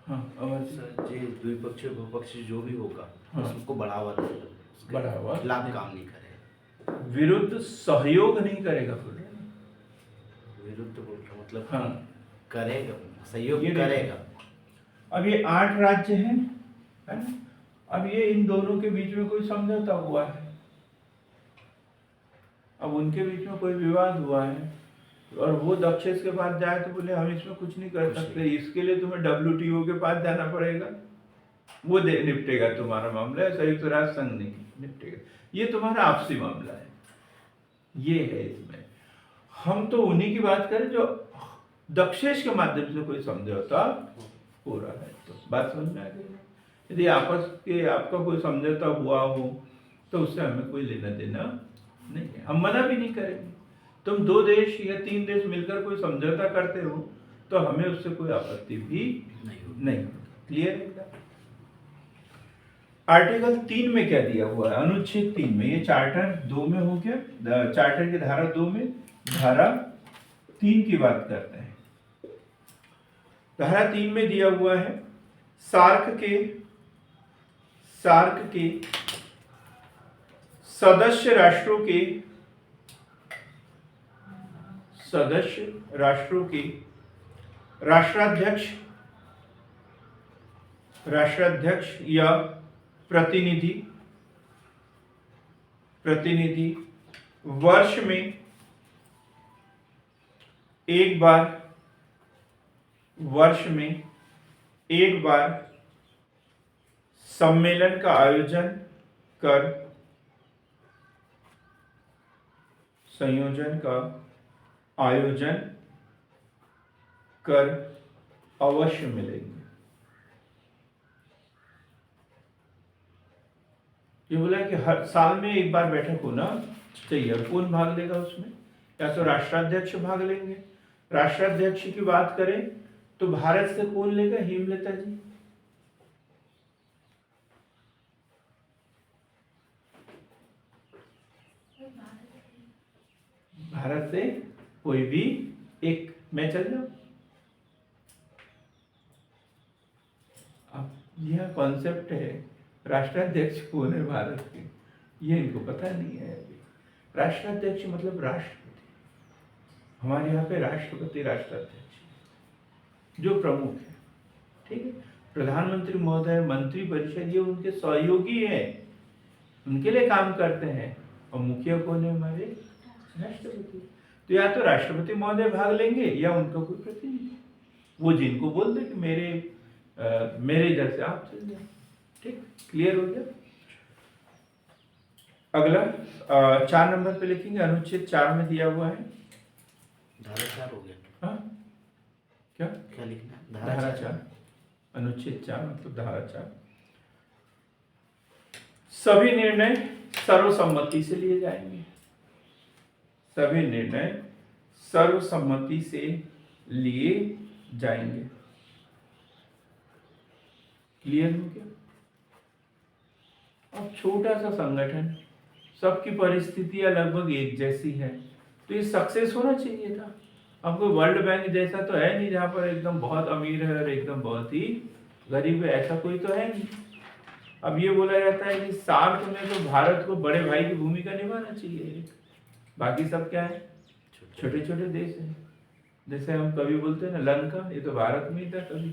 हाँ, और सर जी द्विपक्षीय बहुपक्षीय जो भी होगा हाँ। उसको बढ़ावा देगा, बढ़ावा लाभ काम नहीं करे। विरुद्ध सहयोग नहीं करेगा बोल रहे हैं। विरुद्ध बोल रहा मतलब हाँ, करेगा, सहयोग ये देखो। करेगा। अब ये 8 राज्य हैं, है ना? अब ये इन दोनों के बीच में कोई समझौता हुआ है, अब उनके बीच में कोई विवाद हुआ है और वो दक्षेश के पास जाए तो बोले हम इसमें कुछ नहीं कर सकते, इसके लिए तुम्हें WTO के पास जाना पड़ेगा, वो निपटेगा तुम्हारा मामला, संयुक्त राष्ट्र संघ नहीं निपटेगा, ये तुम्हारा आपसी मामला है। ये है इसमें, हम तो उन्हीं की बात करें जो दक्षेश के माध्यम से कोई समझौता हो रहा है। तो बात समझ में आ गई। यदि आपस के आपका कोई समझौता हुआ हो तो उससे हमें कोई लेना देना नहीं है, हम मना भी नहीं करेंगे। तुम 2 देश या 3 देश मिलकर कोई समझौता करते हो तो हमें उससे कोई आपत्ति भी नहीं। क्लियर है? आर्टिकल 3 में क्या दिया हुआ है? अनुच्छेद 3 में, ये चार्टर 2 में हो गया, चार्टर की धारा 2 में धारा 3 की बात करते हैं। धारा 3 में दिया हुआ है सार्क के सदस्य राष्ट्रों के राष्ट्राध्यक्ष या प्रतिनिधि वर्ष में एक बार सम्मेलन का आयोजन कर अवश्य मिलेंगे। ये बोला कि हर साल में एक बार बैठक होना चाहिए। और कौन भाग लेगा उसमें? या तो राष्ट्राध्यक्ष भाग लेंगे। राष्ट्राध्यक्ष की बात करें तो भारत से कौन लेगा? हेमलता जी। भारत से कोई भी एक, मैं चल जाऊं? अब यह कॉन्सेप्ट है, राष्ट्राध्यक्ष कौन है भारत के, ये इनको पता नहीं है अभी। राष्ट्राध्यक्ष मतलब राष्ट्रपति। हमारे यहाँ पे राष्ट्रपति राष्ट्राध्यक्ष जो प्रमुख है, ठीक है। प्रधानमंत्री महोदय, मंत्री परिषद, ये उनके सहयोगी हैं, उनके लिए काम करते हैं। और मुखिया कौन है? हमारे राष्ट्रपति। तो या तो राष्ट्रपति महोदय भाग लेंगे या उनका कोई प्रतिनिधि, वो जिनको बोल दे कि मेरे इधर से आप चल जाए। ठीक, क्लियर हो गया? अगला 4 नंबर पे लिखेंगे, अनुच्छेद 4 में दिया हुआ है। धारा 4 हो गया। हाँ, क्या लिखना? धारा 4, अनुच्छेद 4 मतलब धारा 4। सभी निर्णय सर्वसम्मति से लिए जाएंगे। सभी निर्णय सर्वसम्मति से लिए जाएंगे। क्लियर हो गया? अब छोटा सा संगठन, सबकी परिस्थितियां लगभग एक जैसी है, तो ये सक्सेस होना चाहिए था। अब कोई वर्ल्ड बैंक जैसा तो है नहीं जहां पर एकदम बहुत अमीर है और एकदम बहुत ही गरीब है, ऐसा कोई तो है नहीं। अब ये बोला जाता है कि सार्क में तो भारत को बड़े भाई की भूमिका निभाना चाहिए, बाकी सब क्या है? छोटे छोटे देश हैं। जैसे हम कभी बोलते हैं ना, लंका, ये तो भारत में ही था। कभी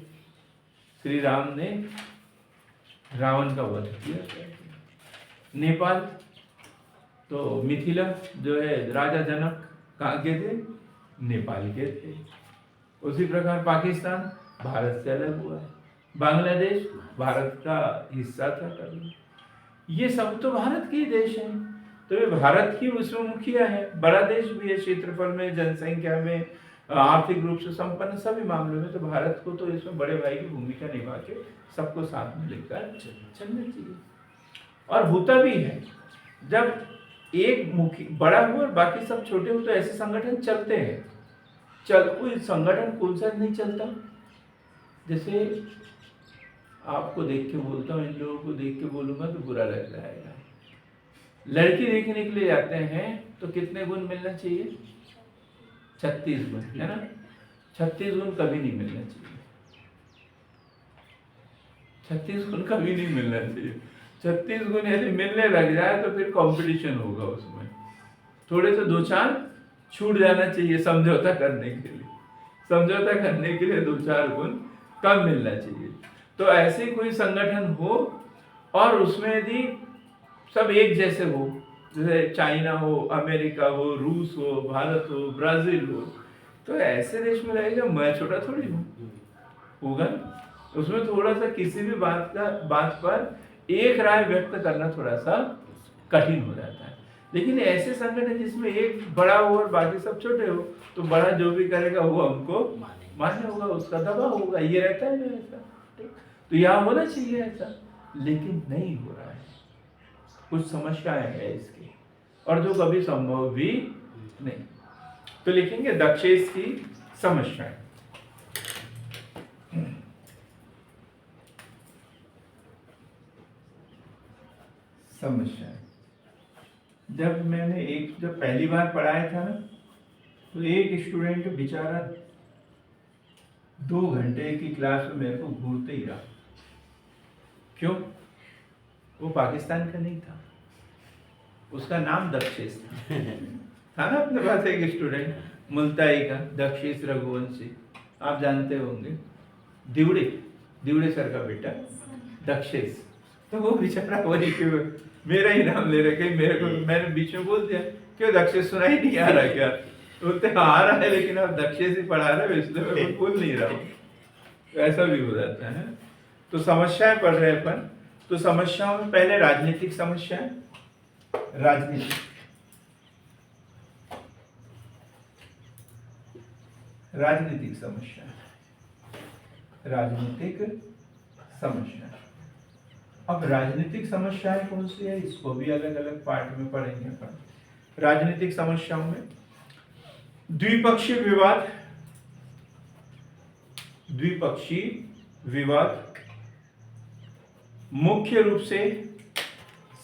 श्री राम ने रावण का वध किया। नेपाल तो मिथिला जो है, राजा जनक कहाँ के थे? नेपाल के थे। उसी प्रकार पाकिस्तान भारत से अलग हुआ है। बांग्लादेश भारत का हिस्सा था कभी। ये सब तो भारत के ही देश हैं। तो ये भारत की उसमें मुखिया है, बड़ा देश भी है क्षेत्रफल में, जनसंख्या में, आर्थिक रूप से संपन्न, सभी मामलों में। तो भारत को तो इसमें बड़े भाई की भूमिका निभा के सबको साथ में लेकर चलना चाहिए। और होता भी है, जब एक मुखिया बड़ा हो और बाकी सब छोटे हो तो ऐसे संगठन चलते हैं। कोई संगठन कौन सा नहीं चलता? जैसे आपको देख के बोलता हूँ, इन लोगों को देख के बोलूंगा तो बुरा लग जाएगा। लड़की देखने के लिए जाते हैं तो कितने गुण मिलना चाहिए? 36 गुण, है ना? 36 गुण कभी नहीं मिलना चाहिए। 36 गुण कभी नहीं मिलना चाहिए। 36 गुण यदि मिलने लग जाए तो फिर कंपटीशन होगा उसमें। थोड़े से दो चार छूट जाना चाहिए समझौता करने के लिए, समझौता करने के लिए दो चार गुण कम मिलना चाहिए। तो ऐसे कोई संगठन हो और उसमें यदि सब एक जैसे हो, जैसे चाइना हो, अमेरिका हो, रूस हो, भारत हो, ब्राजील हो, तो ऐसे देश में रहेगा। मैं छोटा थोड़ी हूँ, होगा उसमें थोड़ा सा किसी भी बात पर एक राय व्यक्त करना थोड़ा सा कठिन हो जाता है। लेकिन ऐसे संगठन जिसमें एक बड़ा हो और बाकी सब छोटे हो, तो बड़ा जो भी करेगा वो हमको मान्य होगा, उसका दबाव होगा, ये रहता है ना ऐसा। तो यहाँ होना चाहिए ऐसा, लेकिन नहीं हो रहा है। कुछ समस्याएं हैं इसकी, और जो कभी संभव भी नहीं। तो लिखेंगे दक्षेश की समस्याएं। समस्याएं जब पहली बार पढ़ाया था ना, तो एक स्टूडेंट बेचारा 2 घंटे की क्लास में मेरे को घूरते ही रहा। क्यों? वो पाकिस्तान का नहीं था, उसका नाम दक्षेश था ना। अपने पास एक स्टूडेंट मुल्ताई का, दक्षेश रघुवंशी, आप जानते होंगे, दिवड़े सर का बेटा दक्षेश। तो वो बेचारा वही क्यों मेरा ही नाम ले रहा, मेरे को मैंने बीच में बोल दिया, क्यों दक्षेश सुनाई नहीं आ रहा क्या? बोलते आ रहा है, लेकिन आप दक्षेश ही पढ़ा रहे हो, इसलिए मैं बोल नहीं रहा हूँ। तो ऐसा भी हो जाता है। तो समस्याएं पढ़ रहे हैं अपन। तो समस्याओं में पहले राजनीतिक समस्याएं, राजनीतिक समस्या। अब राजनीतिक समस्याएं कौन सी है, इसको भी अलग अलग पार्ट में पढ़ेंगे अपन। राजनीतिक समस्याओं में द्विपक्षीय विवाद, मुख्य रूप से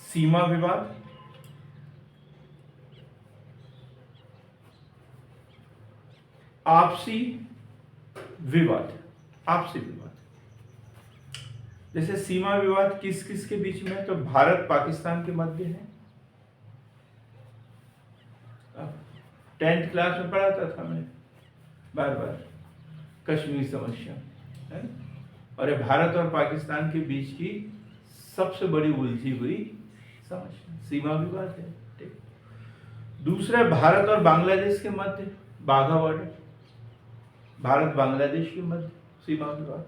सीमा विवाद, आपसी विवाद। जैसे सीमा विवाद किस किस के बीच में, तो भारत पाकिस्तान के मध्य है। 10th क्लास में पढ़ाता था मैं बार कश्मीर समस्या है, और ये भारत और पाकिस्तान के बीच की सबसे बड़ी उलझी हुई समस्या सीमा विवाद है। ठीक। दूसरा, भारत और बांग्लादेश के मध्य बाघा बॉर्डर, भारत बांग्लादेश के मध्य सीमा विवाद।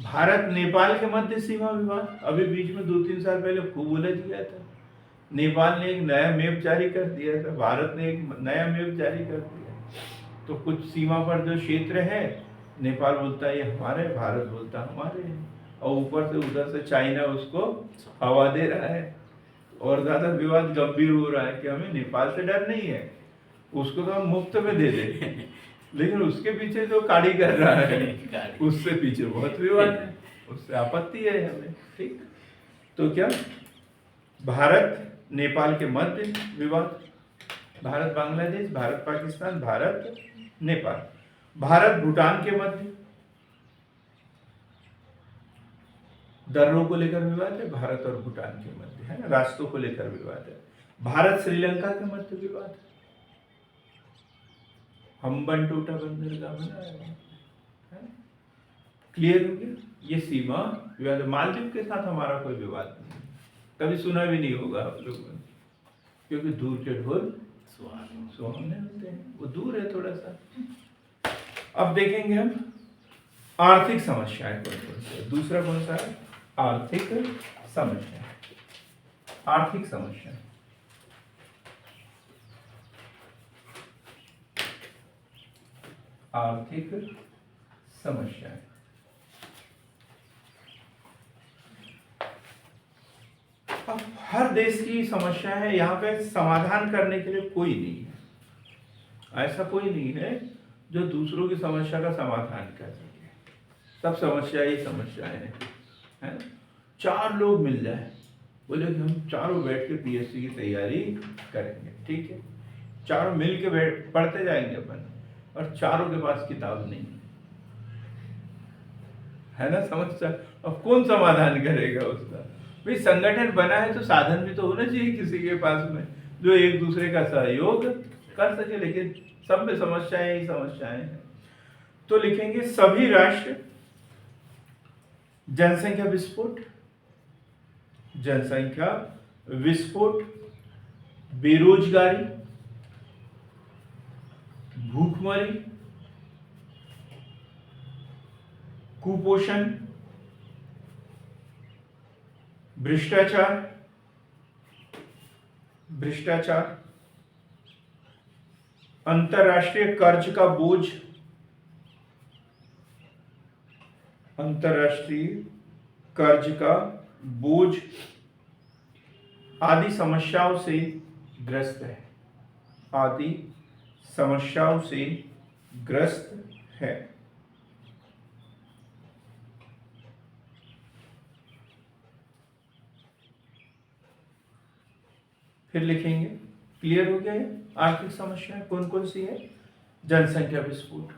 भारत नेपाल के मध्य सीमा विवाद, अभी बीच में 2-3 साल पहले खूब उलझ गया था। नेपाल ने एक नया मैप जारी कर दिया था, भारत ने एक नया मैप जारी कर दिया। तो कुछ सीमा पर जो क्षेत्र है, नेपाल बोलता है ये हमारे, भारत बोलता है हमारे, और ऊपर से उधर से चाइना उसको हवा दे रहा है, और ज्यादा विवाद गंभीर हो रहा है कि हमें नेपाल से डर नहीं है, उसको तो हम मुफ्त में दे दें, लेकिन उसके पीछे जो काड़ी कर रहा है उससे पीछे बहुत विवाद है, उससे आपत्ति है हमें। ठीक। तो क्या भारत नेपाल के मध्य विवाद, भारत बांग्लादेश, भारत पाकिस्तान, भारत नेपाल। भारत भूटान के मध्य दर्रों को लेकर विवाद है, भारत और भूटान के मध्य है ना, रास्तों को लेकर विवाद है। भारत श्रीलंका के मध्य विवाद है, हम्बनटोटा बंदरगाह बनाया है। क्लियर हो गया? ये सीमा विवाद। मालदीव के साथ हमारा कोई विवाद नहीं, कभी सुना भी नहीं होगा आप लोगों ने, क्योंकि दूर के ढोल सुहावने होते हैं, वो दूर है थोड़ा सा। अब देखेंगे हम आर्थिक समस्याएं कौन कौन सी है। दूसरा कौन सा है? आर्थिक समस्या। आर्थिक समस्या है। अब हर देश की समस्या है, यहाँ पे समाधान करने के लिए कोई नहीं है। ऐसा कोई नहीं है जो दूसरों की समस्या का समाधान कर सके। सब समस्या ही समस्याएं हैं। 4 लोग मिल जाए, बोले कि हम चारों बैठ के पीएससी की तैयारी करेंगे, ठीक है, चारों मिल के पढ़ते जाएंगे अपन, और चारों के पास किताब नहीं है ना समस्या। अब कौन समाधान करेगा उसका? भाई संगठन बना है तो साधन भी तो होना चाहिए किसी के पास में जो एक दूसरे का सहयोग कर सके, लेकिन सब में समस्याएं ही समस्याएं हैं। तो लिखेंगे सभी राष्ट्र जनसंख्या विस्फोट, जनसंख्या विस्फोट, बेरोजगारी, भूखमरी, कुपोषण, भ्रष्टाचार, अंतरराष्ट्रीय कर्ज का बोझ, अंतरराष्ट्रीय कर्ज का बोझ आदि समस्याओं से ग्रस्त है, आदि समस्याओं से ग्रस्त है। फिर लिखेंगे क्लियर हो गया है। आर्थिक समस्या कौन कौन सी है? जनसंख्या विस्फोट,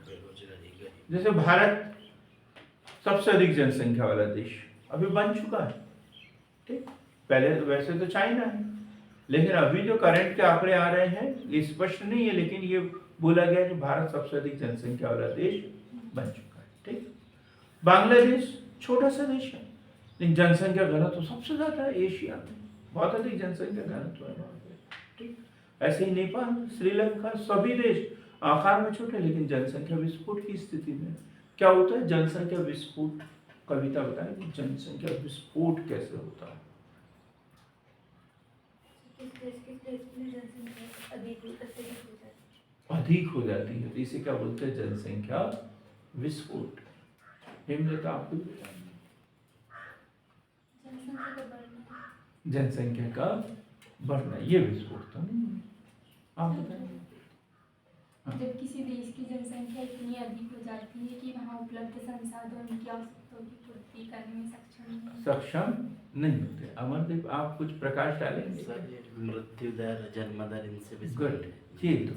जैसे भारत सबसे अधिक जनसंख्या वाला देश अभी बन चुका है, ठीक। पहले वैसे तो चाइना है, लेकिन अभी जो करंट के आंकड़े आ रहे हैं ये स्पष्ट नहीं है, लेकिन ये बोला गया कि भारत सबसे अधिक जनसंख्या वाला देश बन चुका है, ठीक। बांग्लादेश छोटा सा देश है, लेकिन जनसंख्या घनत्व सबसे ज्यादा है एशिया में, बहुत अधिक जनसंख्या घनत्व है वहाँ पे, ठीक। ऐसे ही नेपाल, श्रीलंका, सभी देश आकार में छोटे लेकिन जनसंख्या विस्फोट की स्थिति में। क्या होता है जनसंख्या विस्फोट? कविता बताएं जनसंख्या विस्फोट कैसे होता है। अधिक हो जाती है तो इसे क्या बोलते हैं? जनसंख्या विस्फोट। हेमलता आपको जनसंख्या का बढ़ना, ये विस्फोट था नहीं, आप बताएंगे। जब किसी देश की जनसंख्या इतनी अधिक हो जाती है कि वहाँ उपलब्ध संसाधन की आवश्यकताओं की पूर्ति करने में सक्षम नहीं होते। अमरदीप आप कुछ प्रकाश डालेंगे? मृत्यु दर, जन्म दर, इनसे भी गुड, ये तो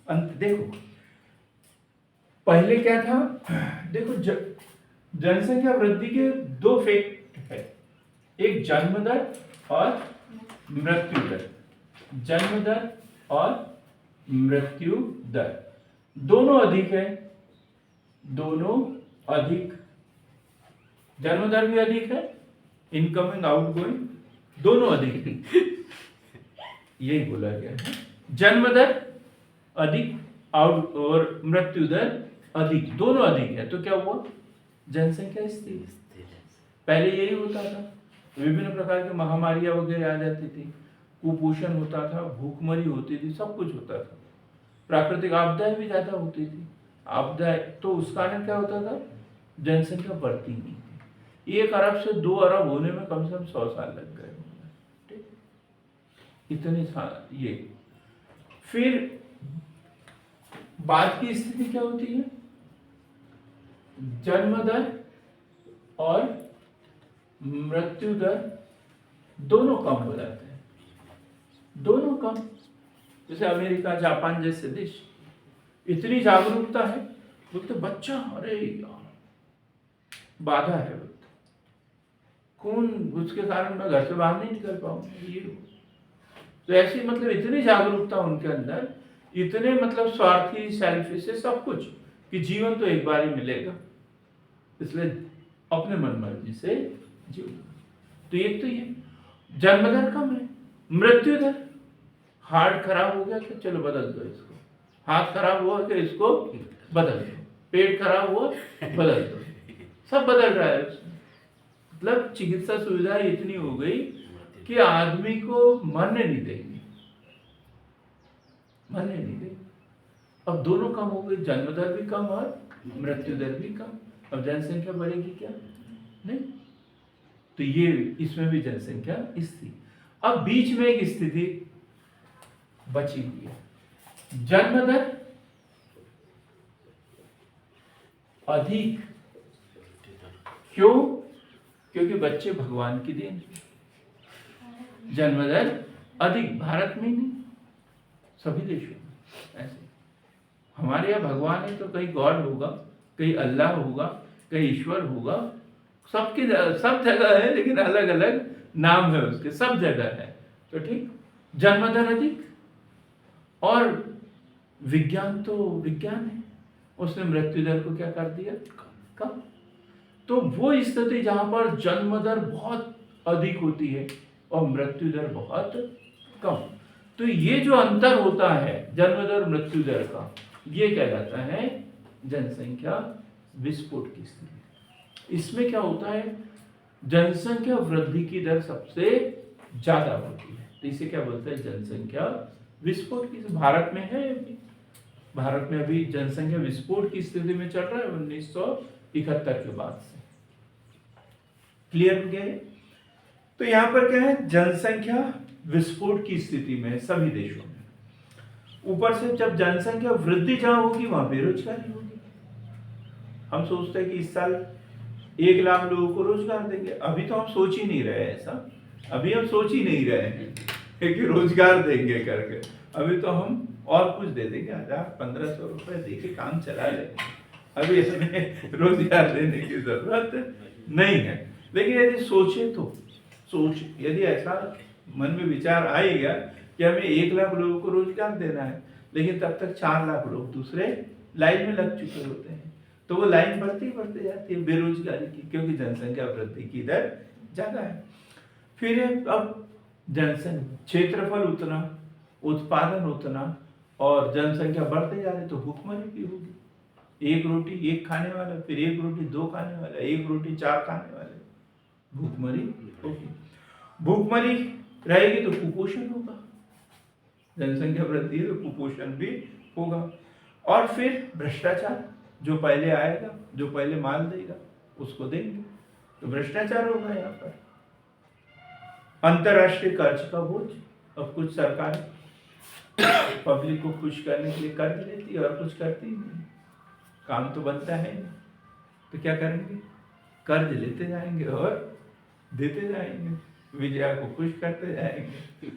अंत देखो पहले क्या था, देखो जनसंख्या वृद्धि के दो फैक्ट है, एक जन्म दर और मृत्यु दर। जन्म दर और मृत्यु दर दोनों अधिक है, दोनों अधिक, जन्म दर भी अधिक है, इनकमिंग आउटगोइंग दोनों अधिक है। यही बोला गया है, जन्म दर अधिक आउट और मृत्यु दर अधिक, दोनों अधिक है, तो क्या हुआ? जनसंख्या स्थिर। पहले यही होता था, विभिन्न प्रकार की महामारियां वगैरह आ जाती थी, कुपोषण होता था, भूखमरी होती थी, सब कुछ होता था, प्राकृतिक आपदाएं भी ज्यादा होती थी, आपदाएं, तो उस कारण क्या होता था? जनसंख्या बढ़ती नहीं थी। 1 अरब से 2 अरब होने में कम से कम 100 साल लग गए, ठीक, इतने साल। ये फिर बाद की स्थिति क्या होती है? जन्म दर और मृत्यु दर दोनों कम हो जाते हैं, दोनों कम। जैसे अमेरिका, जापान जैसे देश, इतनी जागरूकता है, बोलते बच्चा, अरे यार बाधा है, बोलते कौन, उसके कारण मैं घर से बाहर नहीं निकल पाऊंगा, ये तो ऐसी मतलब इतनी जागरूकता उनके अंदर, इतने मतलब स्वार्थी, सेल्फिश है सब कुछ, कि जीवन तो एक बार ही मिलेगा, इसलिए अपने मन मर्जी से जीव। तो एक तो ये जन्म दर कम है, मृत्यु दर, हार्ट खराब हो गया तो चलो बदल दो इसको, हाथ खराब हुआ तो इसको बदल दो, पेट खराब हुआ बदल दो, सब बदल रहा है उसमें। मतलब चिकित्सा सुविधा इतनी हो गई कि आदमी को मरने नहीं देंगे, मरने नहीं देंगे। अब दोनों कम हो गई, जन्म दर भी कम और मृत्यु दर भी कम। अब जनसंख्या बढ़ेगी क्या? नहीं। तो ये इसमें भी जनसंख्या स्थिति। अब बीच में एक स्थिति बची हुई है, जन्म दर अधिक। क्यों? क्योंकि बच्चे भगवान की देन, जन्म दर अधिक, भारत में नहीं, सभी देशों में ऐसे। हमारे यहाँ भगवान है तो कहीं गॉड होगा, कहीं अल्लाह होगा, कहीं ईश्वर होगा, सबकी सब जगह है, लेकिन अलग अलग नाम है उसके, सब जगह है। तो ठीक, जन्म दर अधिक, और विज्ञान तो विज्ञान है, उसने मृत्यु दर को क्या कर दिया, कम। तो वो स्थिति जहां पर जन्म दर बहुत अधिक होती है और मृत्यु दर बहुत कम, तो ये जो अंतर होता है जन्म दर मृत्यु दर का, ये कहलाता है जनसंख्या विस्फोट की स्थिति। इसमें क्या होता है, जनसंख्या वृद्धि की दर सबसे ज्यादा होती है, तो इसे क्या बोलते हैं, जनसंख्या विस्फोट की। भारत में है अभी, भारत में अभी जनसंख्या विस्फोट की स्थिति में चल रहा है 1971 के बाद से। क्लियर हो गया है? तो यहां पर क्या है, जनसंख्या विस्फोट की स्थिति में सभी देशों में। ऊपर से जब जनसंख्या वृद्धि जहां होगी वहां बेरोजगारी होगी। हम सोचते हैं कि इस साल 1 लाख लोगों को रोजगार देंगे, अभी तो हम सोच ही नहीं रहे ऐसा, अभी हम सोच ही नहीं रहे हैं कि रोजगार देंगे करके। अभी तो हम और कुछ दे देंगे, 1000-1500 रुपए दे के काम चला लेंगे, अभी इसमें रोजगार देने की जरूरत नहीं है। लेकिन यदि सोचे तो यदि ऐसा मन में विचार आएगा कि हमें 1 लाख लोगों को रोजगार देना है, लेकिन तब तक 4 लाख लोग दूसरे लाइन में लग चुके होते हैं, तो वो लाइन बढ़ती जाती है बेरोजगारी की, क्योंकि जनसंख्या वृद्धि की दर ज्यादा है। फिर अब जनसंख्या, क्षेत्रफल उतना, उत्पादन उतना, और जनसंख्या बढ़ते जा रही तो भूखमरी भी होगी। 1 रोटी 1 खाने वाला, फिर 1 रोटी 2 खाने वाला, 1 रोटी 4 खाने वाले, भूखमरी होगी। भूखमरी रहेगी तो कुपोषण होगा, जनसंख्या वृद्धि है तो कुपोषण भी होगा। और फिर भ्रष्टाचार, जो पहले आएगा, जो पहले माल देगा उसको देंगे, तो भ्रष्टाचार होगा यहाँ पर। अंतरराष्ट्रीय कर्ज का बोझ, अब कुछ सरकार पब्लिक को खुश करने के लिए कर्ज लेती है और कुछ करती नहीं, काम तो बनता है नहीं, तो क्या करेंगे, कर्ज लेते जाएंगे और देते जाएंगे, विजया को खुश करते जाएंगे,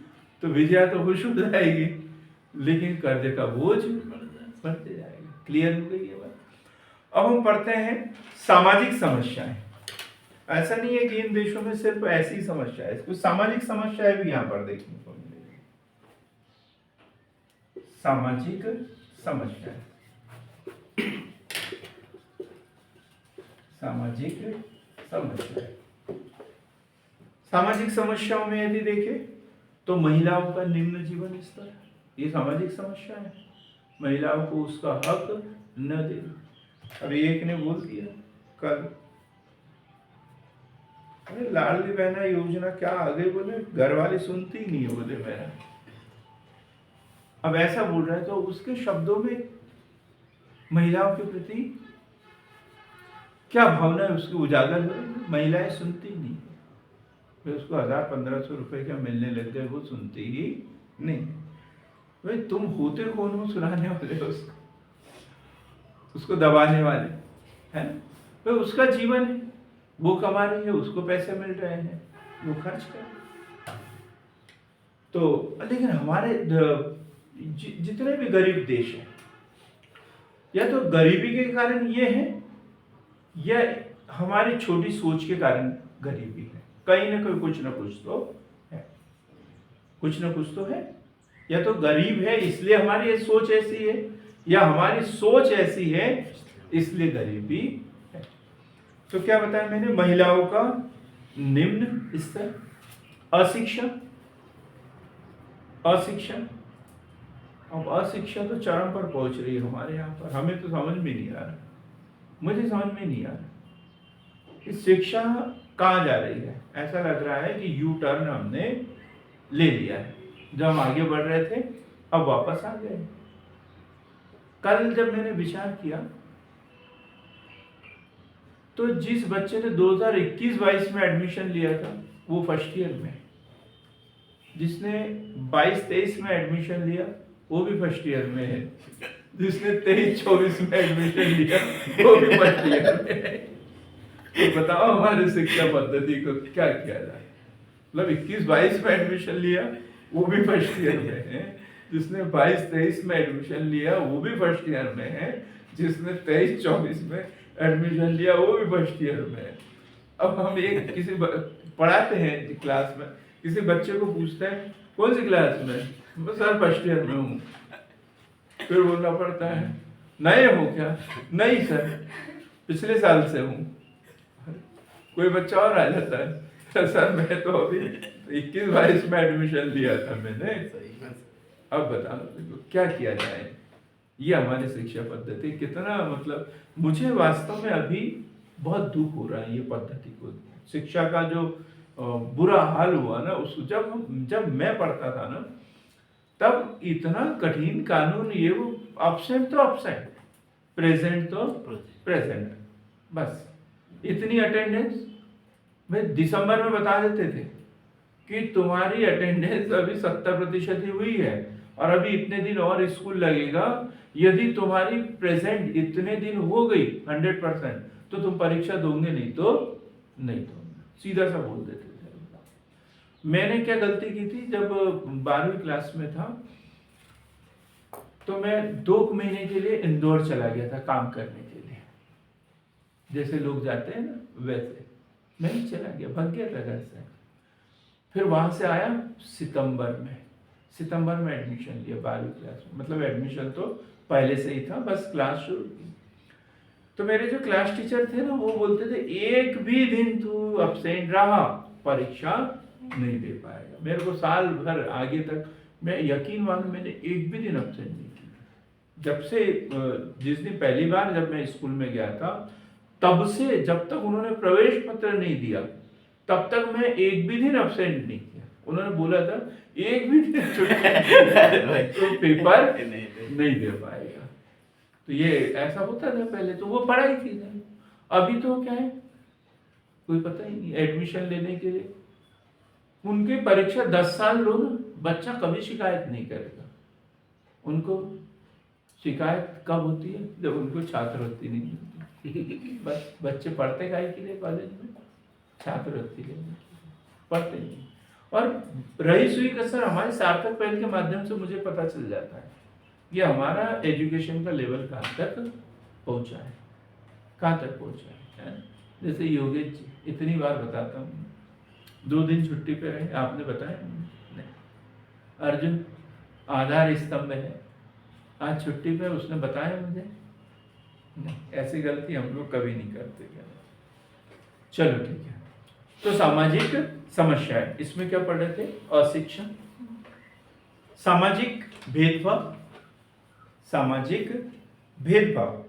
तो विजया तो खुश हो जाएगी, लेकिन कर्ज का बोझ बढ़ते जाएगा। क्लियर हो गई ये बात? अब हम पढ़ते हैं सामाजिक समस्याएं। ऐसा नहीं है कि इन देशों में सिर्फ ऐसी समस्या है, कुछ सामाजिक समस्याएं भी यहाँ पर देखने को मिलेगी। सामाजिक समस्याएं, सामाजिक समस्याएं, सामाजिक समस्याओं में यदि देखें तो महिलाओं का निम्न जीवन स्तर, ये सामाजिक समस्या है। महिलाओं को उसका हक न देना। अभी एक ने बोल दिया कल, अरे लाडली बहना योजना क्या आगे बोले, घर वाले सुनती ही नहीं है, बोले मेरा। अब ऐसा बोल रहा है तो उसके शब्दों में महिलाओं के प्रति क्या भावना है उसकी उजागर हो रही। महिलाएं सुनती नहीं, फिर उसको 1000-1500 रुपए क्या मिलने लग गए, वो सुनती ही नहीं। भाई तुम होते कौन हो सुनाने वाले, उसको दबाने वाले, है ना? भाई उसका जीवन है, वो कमा रही है, उसको पैसे मिल रहे हैं, वो खर्च कर। तो लेकिन हमारे जितने भी गरीब देश हैं, या तो गरीबी के कारण ये है, या हमारी छोटी सोच के कारण गरीबी है। कहीं ना कहीं कुछ ना कुछ तो है, कुछ ना कुछ तो है। या तो गरीब है इसलिए हमारी सोच ऐसी है, या हमारी सोच ऐसी है इसलिए गरीबी है। तो क्या बताया मैंने, महिलाओं का निम्न स्तर, अशिक्षा, अशिक्षा। अब अशिक्षा तो चरम पर पहुंच रही है हमारे यहाँ पर, हमें तो समझ में नहीं आ रहा, मुझे समझ में नहीं आ रहा कि शिक्षा कहाँ जा रही है। ऐसा लग रहा है कि यू टर्न हमने ले लिया है, जब हम आगे बढ़ रहे थे अब वापस आ गए। कल जब मैंने विचार किया तो जिस बच्चे ने 2021-22 में एडमिशन लिया था वो फर्स्ट ईयर में, जिसने 22-23 में एडमिशन लिया वो भी फर्स्ट ईयर में है, जिसने 23-24 में एडमिशन लिया वो भी फर्स्ट ईयर में है। तो बताओ हमारे शिक्षा पद्धति को क्या किया जाए। मतलब 21-22 में एडमिशन लिया वो भी फर्स्ट ईयर में है, जिसने 22-23 में एडमिशन लिया वो भी फर्स्ट ईयर में है, जिसने 23-24 में एडमिशन लिया वो भी फर्स्ट ईयर में है। अब हम एक पढ़ाते हैं क्लास में, किसी बच्चे को पूछते हैं कौन सी क्लास में, मैं सर फर्स्ट ईयर में हूँ। फिर बोलना पड़ता है नए हो क्या, नहीं सर पिछले साल से हूँ। कोई बच्चा और आ जाता है सर मैं तो अभी 21-22 में एडमिशन लिया था मैंने, सही में अब बताओ क्या किया जाए। ये हमारी शिक्षा पद्धति कितना, मतलब मुझे वास्तव में अभी बहुत दुख हो रहा है ये पद्धति को, शिक्षा का जो बुरा हाल हुआ ना, उस जब मैं पढ़ता था ना तब इतना कठिन कानून, ये वो अब्सेंट तो अब्सेंट, प्रेजेंट तो प्रेजेंट, बस इतनी अटेंडेंस। भाई दिसंबर में बता देते थे कि तुम्हारी अटेंडेंस अभी 70% ही हुई है और अभी इतने दिन और स्कूल लगेगा, यदि तुम्हारी प्रेजेंट इतने दिन हो गई 100% तो तुम परीक्षा दोगे, नहीं तो नहीं दोगे, सीधा सा बोल देते थे। मैंने क्या गलती की थी, जब 12वीं क्लास में था तो मैं 2 महीने के लिए इंदौर चला गया था काम करने के लिए, जैसे लोग जाते हैं ना वैसे मैं ही चला गया, भाग गया था घर से। फिर वहां से आया सितंबर में एडमिशन लिया 12वीं क्लास में, मतलब एडमिशन तो पहले से ही था, बस क्लास शुरू की। तो मेरे जो क्लास टीचर थे ना वो बोलते थे एक भी दिन तू अब्सेंट रहा परीक्षा नहीं दे पाएगा। मेरे को साल भर आगे तक, मैं यकीन मानो मैंने एक भी दिन अब्सेंट नहीं किया, जब से जिस दिन पहली बार जब मैं स्कूल में गया था तब से जब तक उन्होंने प्रवेश पत्र नहीं दिया तब तक मैं एक भी दिन अब्सेंट नहीं किया। उन्होंने बोला था एक भी दिन छुट्टी तो पेपर नहीं दे पाएगा। तो ये ऐसा होता था पहले, तो वो पढ़ाई थी ना। अभी तो क्या है, कोई पता ही नहीं। एडमिशन लेने के लिए उनकी परीक्षा 10 साल लो ना, बच्चा कभी शिकायत नहीं करेगा। उनको शिकायत कब होती है, जब उनको छात्रवृत्ति नहीं मिलती। बस बच्चे पढ़ते काहे के लिए कॉलेज में, छात्रवृत्ति लेने पढ़ते नहीं। और रही सुई कसर हमारे सार्थक पहल के माध्यम से मुझे पता चल जाता है ये हमारा एजुकेशन का लेवल कहाँ तक पहुँचा है, कहाँ तक पहुँचा है। जैसे योगेश जी इतनी बार बताता हूँ, 2 दिन छुट्टी पे रहे, आपने बताया नहीं। अर्जुन आधार स्तंभ है, आज छुट्टी पे, उसने बताया मुझे नहीं। ऐसी गलती हम लोग कभी नहीं करते क्या। चलो ठीक है। तो सामाजिक समस्याएं, इसमें क्या पढ़ रहे थे, अशिक्षा, सामाजिक भेदभाव, सामाजिक भेदभाव,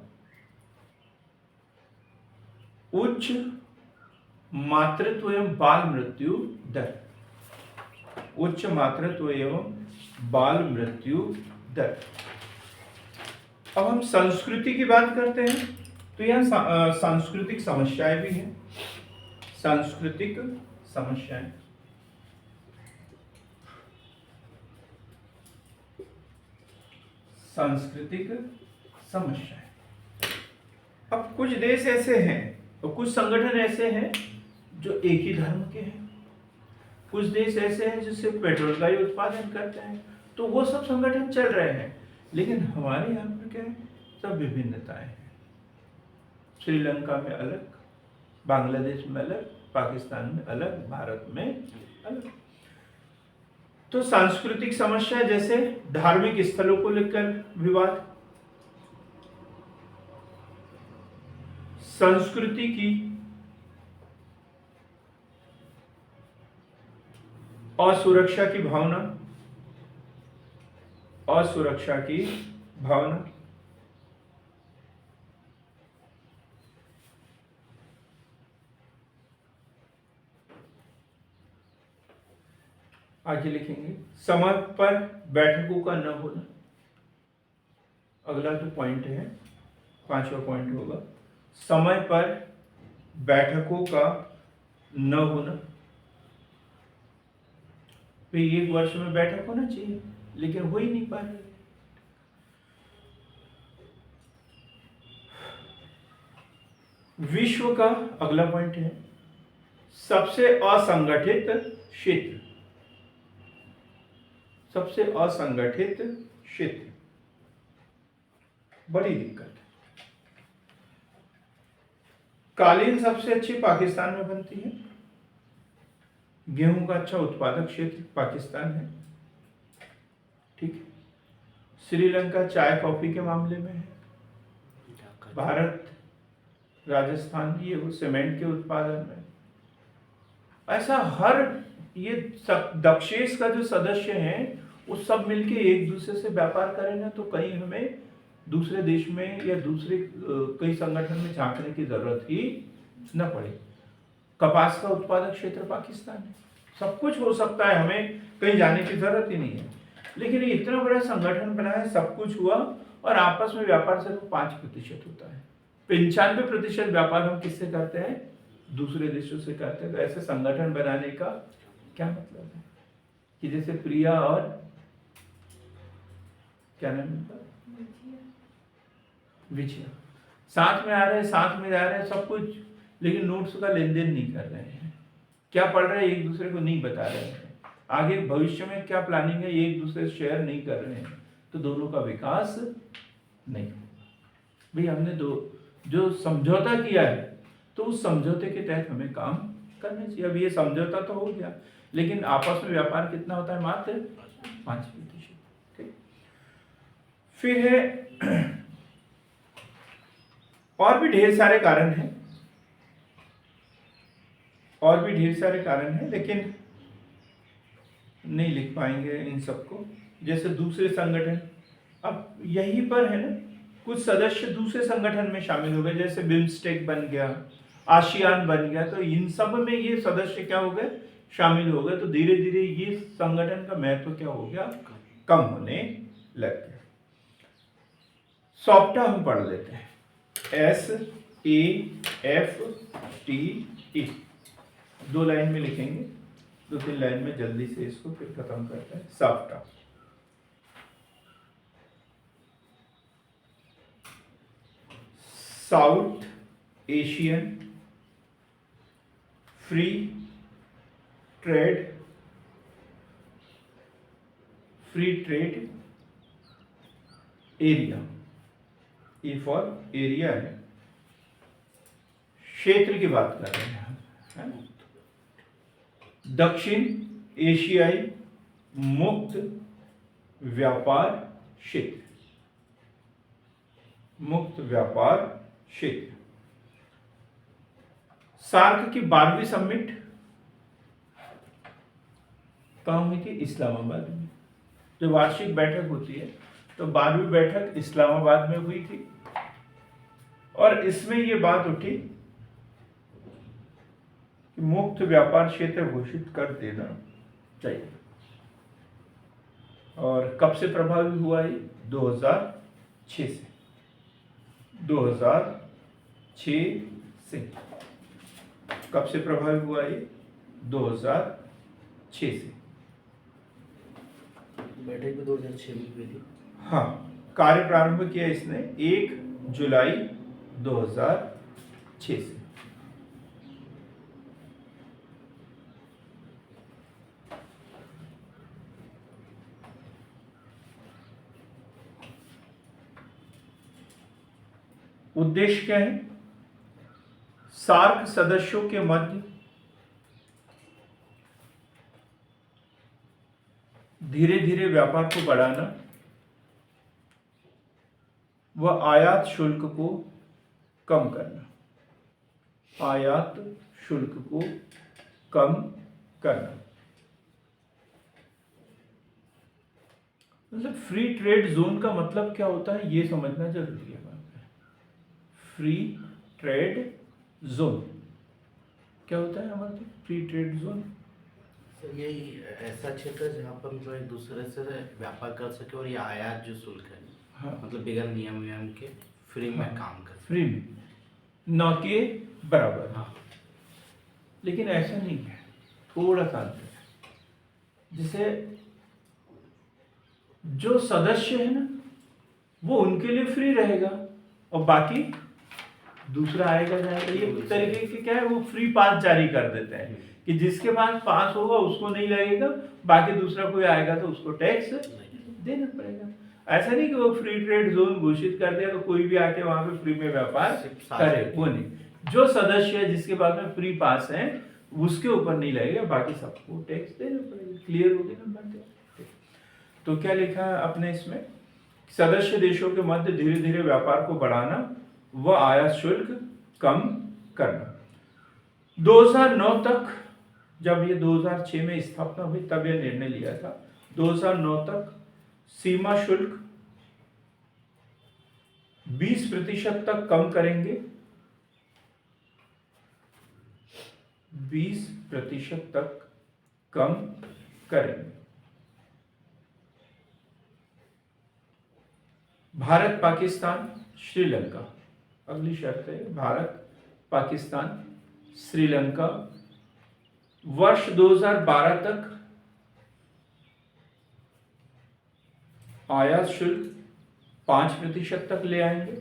उच्च मातृत्व एवं बाल मृत्यु दर, उच्च मातृत्व एवं बाल मृत्यु दर। अब हम संस्कृति की बात करते हैं तो यहाँ सांस्कृतिक समस्याएं भी हैं, सांस्कृतिक समस्याएं। सांस्कृतिक समस्याएं। अब कुछ देश ऐसे हैं और कुछ संगठन ऐसे हैं जो एक ही धर्म के हैं, कुछ देश ऐसे हैं जो सिर्फ पेट्रोल का ही उत्पादन करते हैं, तो वो सब संगठन चल रहे हैं। लेकिन हमारे यहाँ पर क्या है, सब विभिन्नताएं हैं। श्रीलंका में अलग, बांग्लादेश में अलग, पाकिस्तान में अलग, भारत में अलग। तो सांस्कृतिक समस्या जैसे धार्मिक स्थलों को लेकर विवाद, संस्कृति की असुरक्षा की भावना, असुरक्षा की भावना, आगे लिखेंगे समय पर बैठकों का न होना। अगला जो पॉइंट है, 5वां पॉइंट होगा समय पर बैठकों का न होना। तो 1 वर्ष में बैठक होना चाहिए लेकिन हो ही नहीं पा रही। विश्व का अगला पॉइंट है सबसे असंगठित क्षेत्र, सबसे असंगठित क्षेत्र, बड़ी दिक्कत है। कालीन सबसे अच्छी पाकिस्तान में बनती है। गेहूं का अच्छा उत्पादक क्षेत्र पाकिस्तान है। ठीक है। श्रीलंका चाय कॉफी के मामले में है। भारत राजस्थान ये वो सीमेंट के उत्पादन में। ऐसा हर ये दक्षेश का जो सदस्य हैं वो सब मिलके एक दूसरे से व्यापार करें ना, तो कहीं हमें दूसरे देश में या दूसरे कई संगठन में झांकने की जरूरत ही न पड़े। कपास का उत्पादक क्षेत्र पाकिस्तान है। सब कुछ हो सकता है, हमें कहीं जाने की जरूरत ही नहीं है। लेकिन ये इतना बड़ा संगठन बना है, सब कुछ हुआ और आपस में व्यापार सिर्फ 5% होता है। 95% व्यापार हम किससे करते हैं? दूसरे देशों से करते हैं। तो ऐसे संगठन बनाने का क्या मतलब है कि जैसे प्रिया और क्या नाम है विजया साथ में आ रहे हैं, साथ में जा रहे हैं, सब कुछ, लेकिन नोट्स का लेन देन नहीं कर रहे हैं। क्या पढ़ रहे हैं एक दूसरे को नहीं बता रहे हैं। आगे भविष्य में क्या प्लानिंग है ये एक दूसरे से शेयर नहीं कर रहे हैं, तो दोनों का विकास नहीं। भाई हमने जो समझौता किया है तो उस समझौते के तहत हमें काम करना चाहिए। अब ये समझौता तो हो गया, लेकिन आपस में व्यापार कितना होता है? मात्र 5%। ठीक। फिर है और भी ढेर सारे कारण हैं, और भी ढेर सारे कारण हैं, लेकिन नहीं लिख पाएंगे इन सबको। जैसे दूसरे संगठन, अब यहीं पर है ना, कुछ सदस्य दूसरे संगठन में शामिल हो गए, जैसे बिम्स्टेक बन गया, आसियान बन गया, तो इन सब में ये सदस्य क्या हो गए? शामिल हो गए। तो धीरे धीरे ये संगठन का महत्व क्या हो गया? कम होने लग गया। सॉफ्टा हम पढ़ लेते हैं, SAFTE, 2 लाइन में लिखेंगे, 2-3 लाइन में जल्दी से इसको फिर खत्म करते हैं। SAFTA South Asian free trade area, E for area है, क्षेत्र की बात कर रहे हैं हम। दक्षिण एशियाई मुक्त व्यापार क्षेत्र, मुक्त व्यापार क्षेत्र। सार्क की 12वीं समिट कहाँ हुई थी? इस्लामाबाद में। जो वार्षिक बैठक होती है, तो 12वीं बैठक इस्लामाबाद में हुई थी और इसमें ये बात उठी कि मुक्त व्यापार क्षेत्र घोषित कर देना चाहिए। और कब से प्रभावी हुआ ये? 2006 से। 2006 से कब से प्रभावी हुआ ये? 2006 से। बैठक भी 2006 में हुई थी। हाँ, कार्य प्रारंभ किया इसने 1 जुलाई 2006 से। उद्देश्य क्या है? सार्क सदस्यों के मध्य धीरे धीरे व्यापार को बढ़ाना व आयात शुल्क को कम करना। आयात शुल्क को कम करना मतलब फ्री ट्रेड जोन का मतलब क्या होता है ये समझना जरूरी है। फ्री ट्रेड जोन क्या होता है हमारे? फ्री ट्रेड जोन यही ऐसा क्षेत्र है जहाँ पर मतलब एक दूसरे से व्यापार कर सके और ये आयात जो शुल्क है, हाँ, मतलब बिगड़ नियम के फ्री में काम कर, फ्री में न के बराबर। हाँ। लेकिन ऐसा नहीं है, थोड़ा सा अंतर है। जैसे जो सदस्य है ना वो उनके लिए फ्री रहेगा और बाकी दूसरा आएगा जाएगा। ये तरीके के क्या है, वो फ्री पास जारी कर देते हैं कि जिसके पास पास होगा उसको नहीं लगेगा, बाकी दूसरा कोई आएगा तो उसको टैक्स देना पड़ेगा। ऐसा नहीं कि वो फ्री ट्रेड जोन घोषित कर दिया तो कोई भी आके वहां पे फ्री में व्यापार करे, वो नहीं। जो सदस्य है जिसके पास में फ्री पास है उसके ऊपर नहीं लगेगा, बाकी सबको टैक्स देना पड़ेगा। क्लियर हो गया ना बात? तो क्या लिखा है अपने इसमें, सदस्य देशों के मध्य धीरे धीरे व्यापार को बढ़ाना व आयात शुल्क कम करना। 2009 तक, जब ये 2006 में स्थापना हुई तब ये निर्णय लिया था, 2009 तक सीमा शुल्क 20% तक कम करेंगे, 20% तक कम करेंगे। भारत, पाकिस्तान, श्रीलंका, अगली शर्त है भारत, पाकिस्तान, श्रीलंका वर्ष 2012 तक आयात शुल्क 5% तक ले आएंगे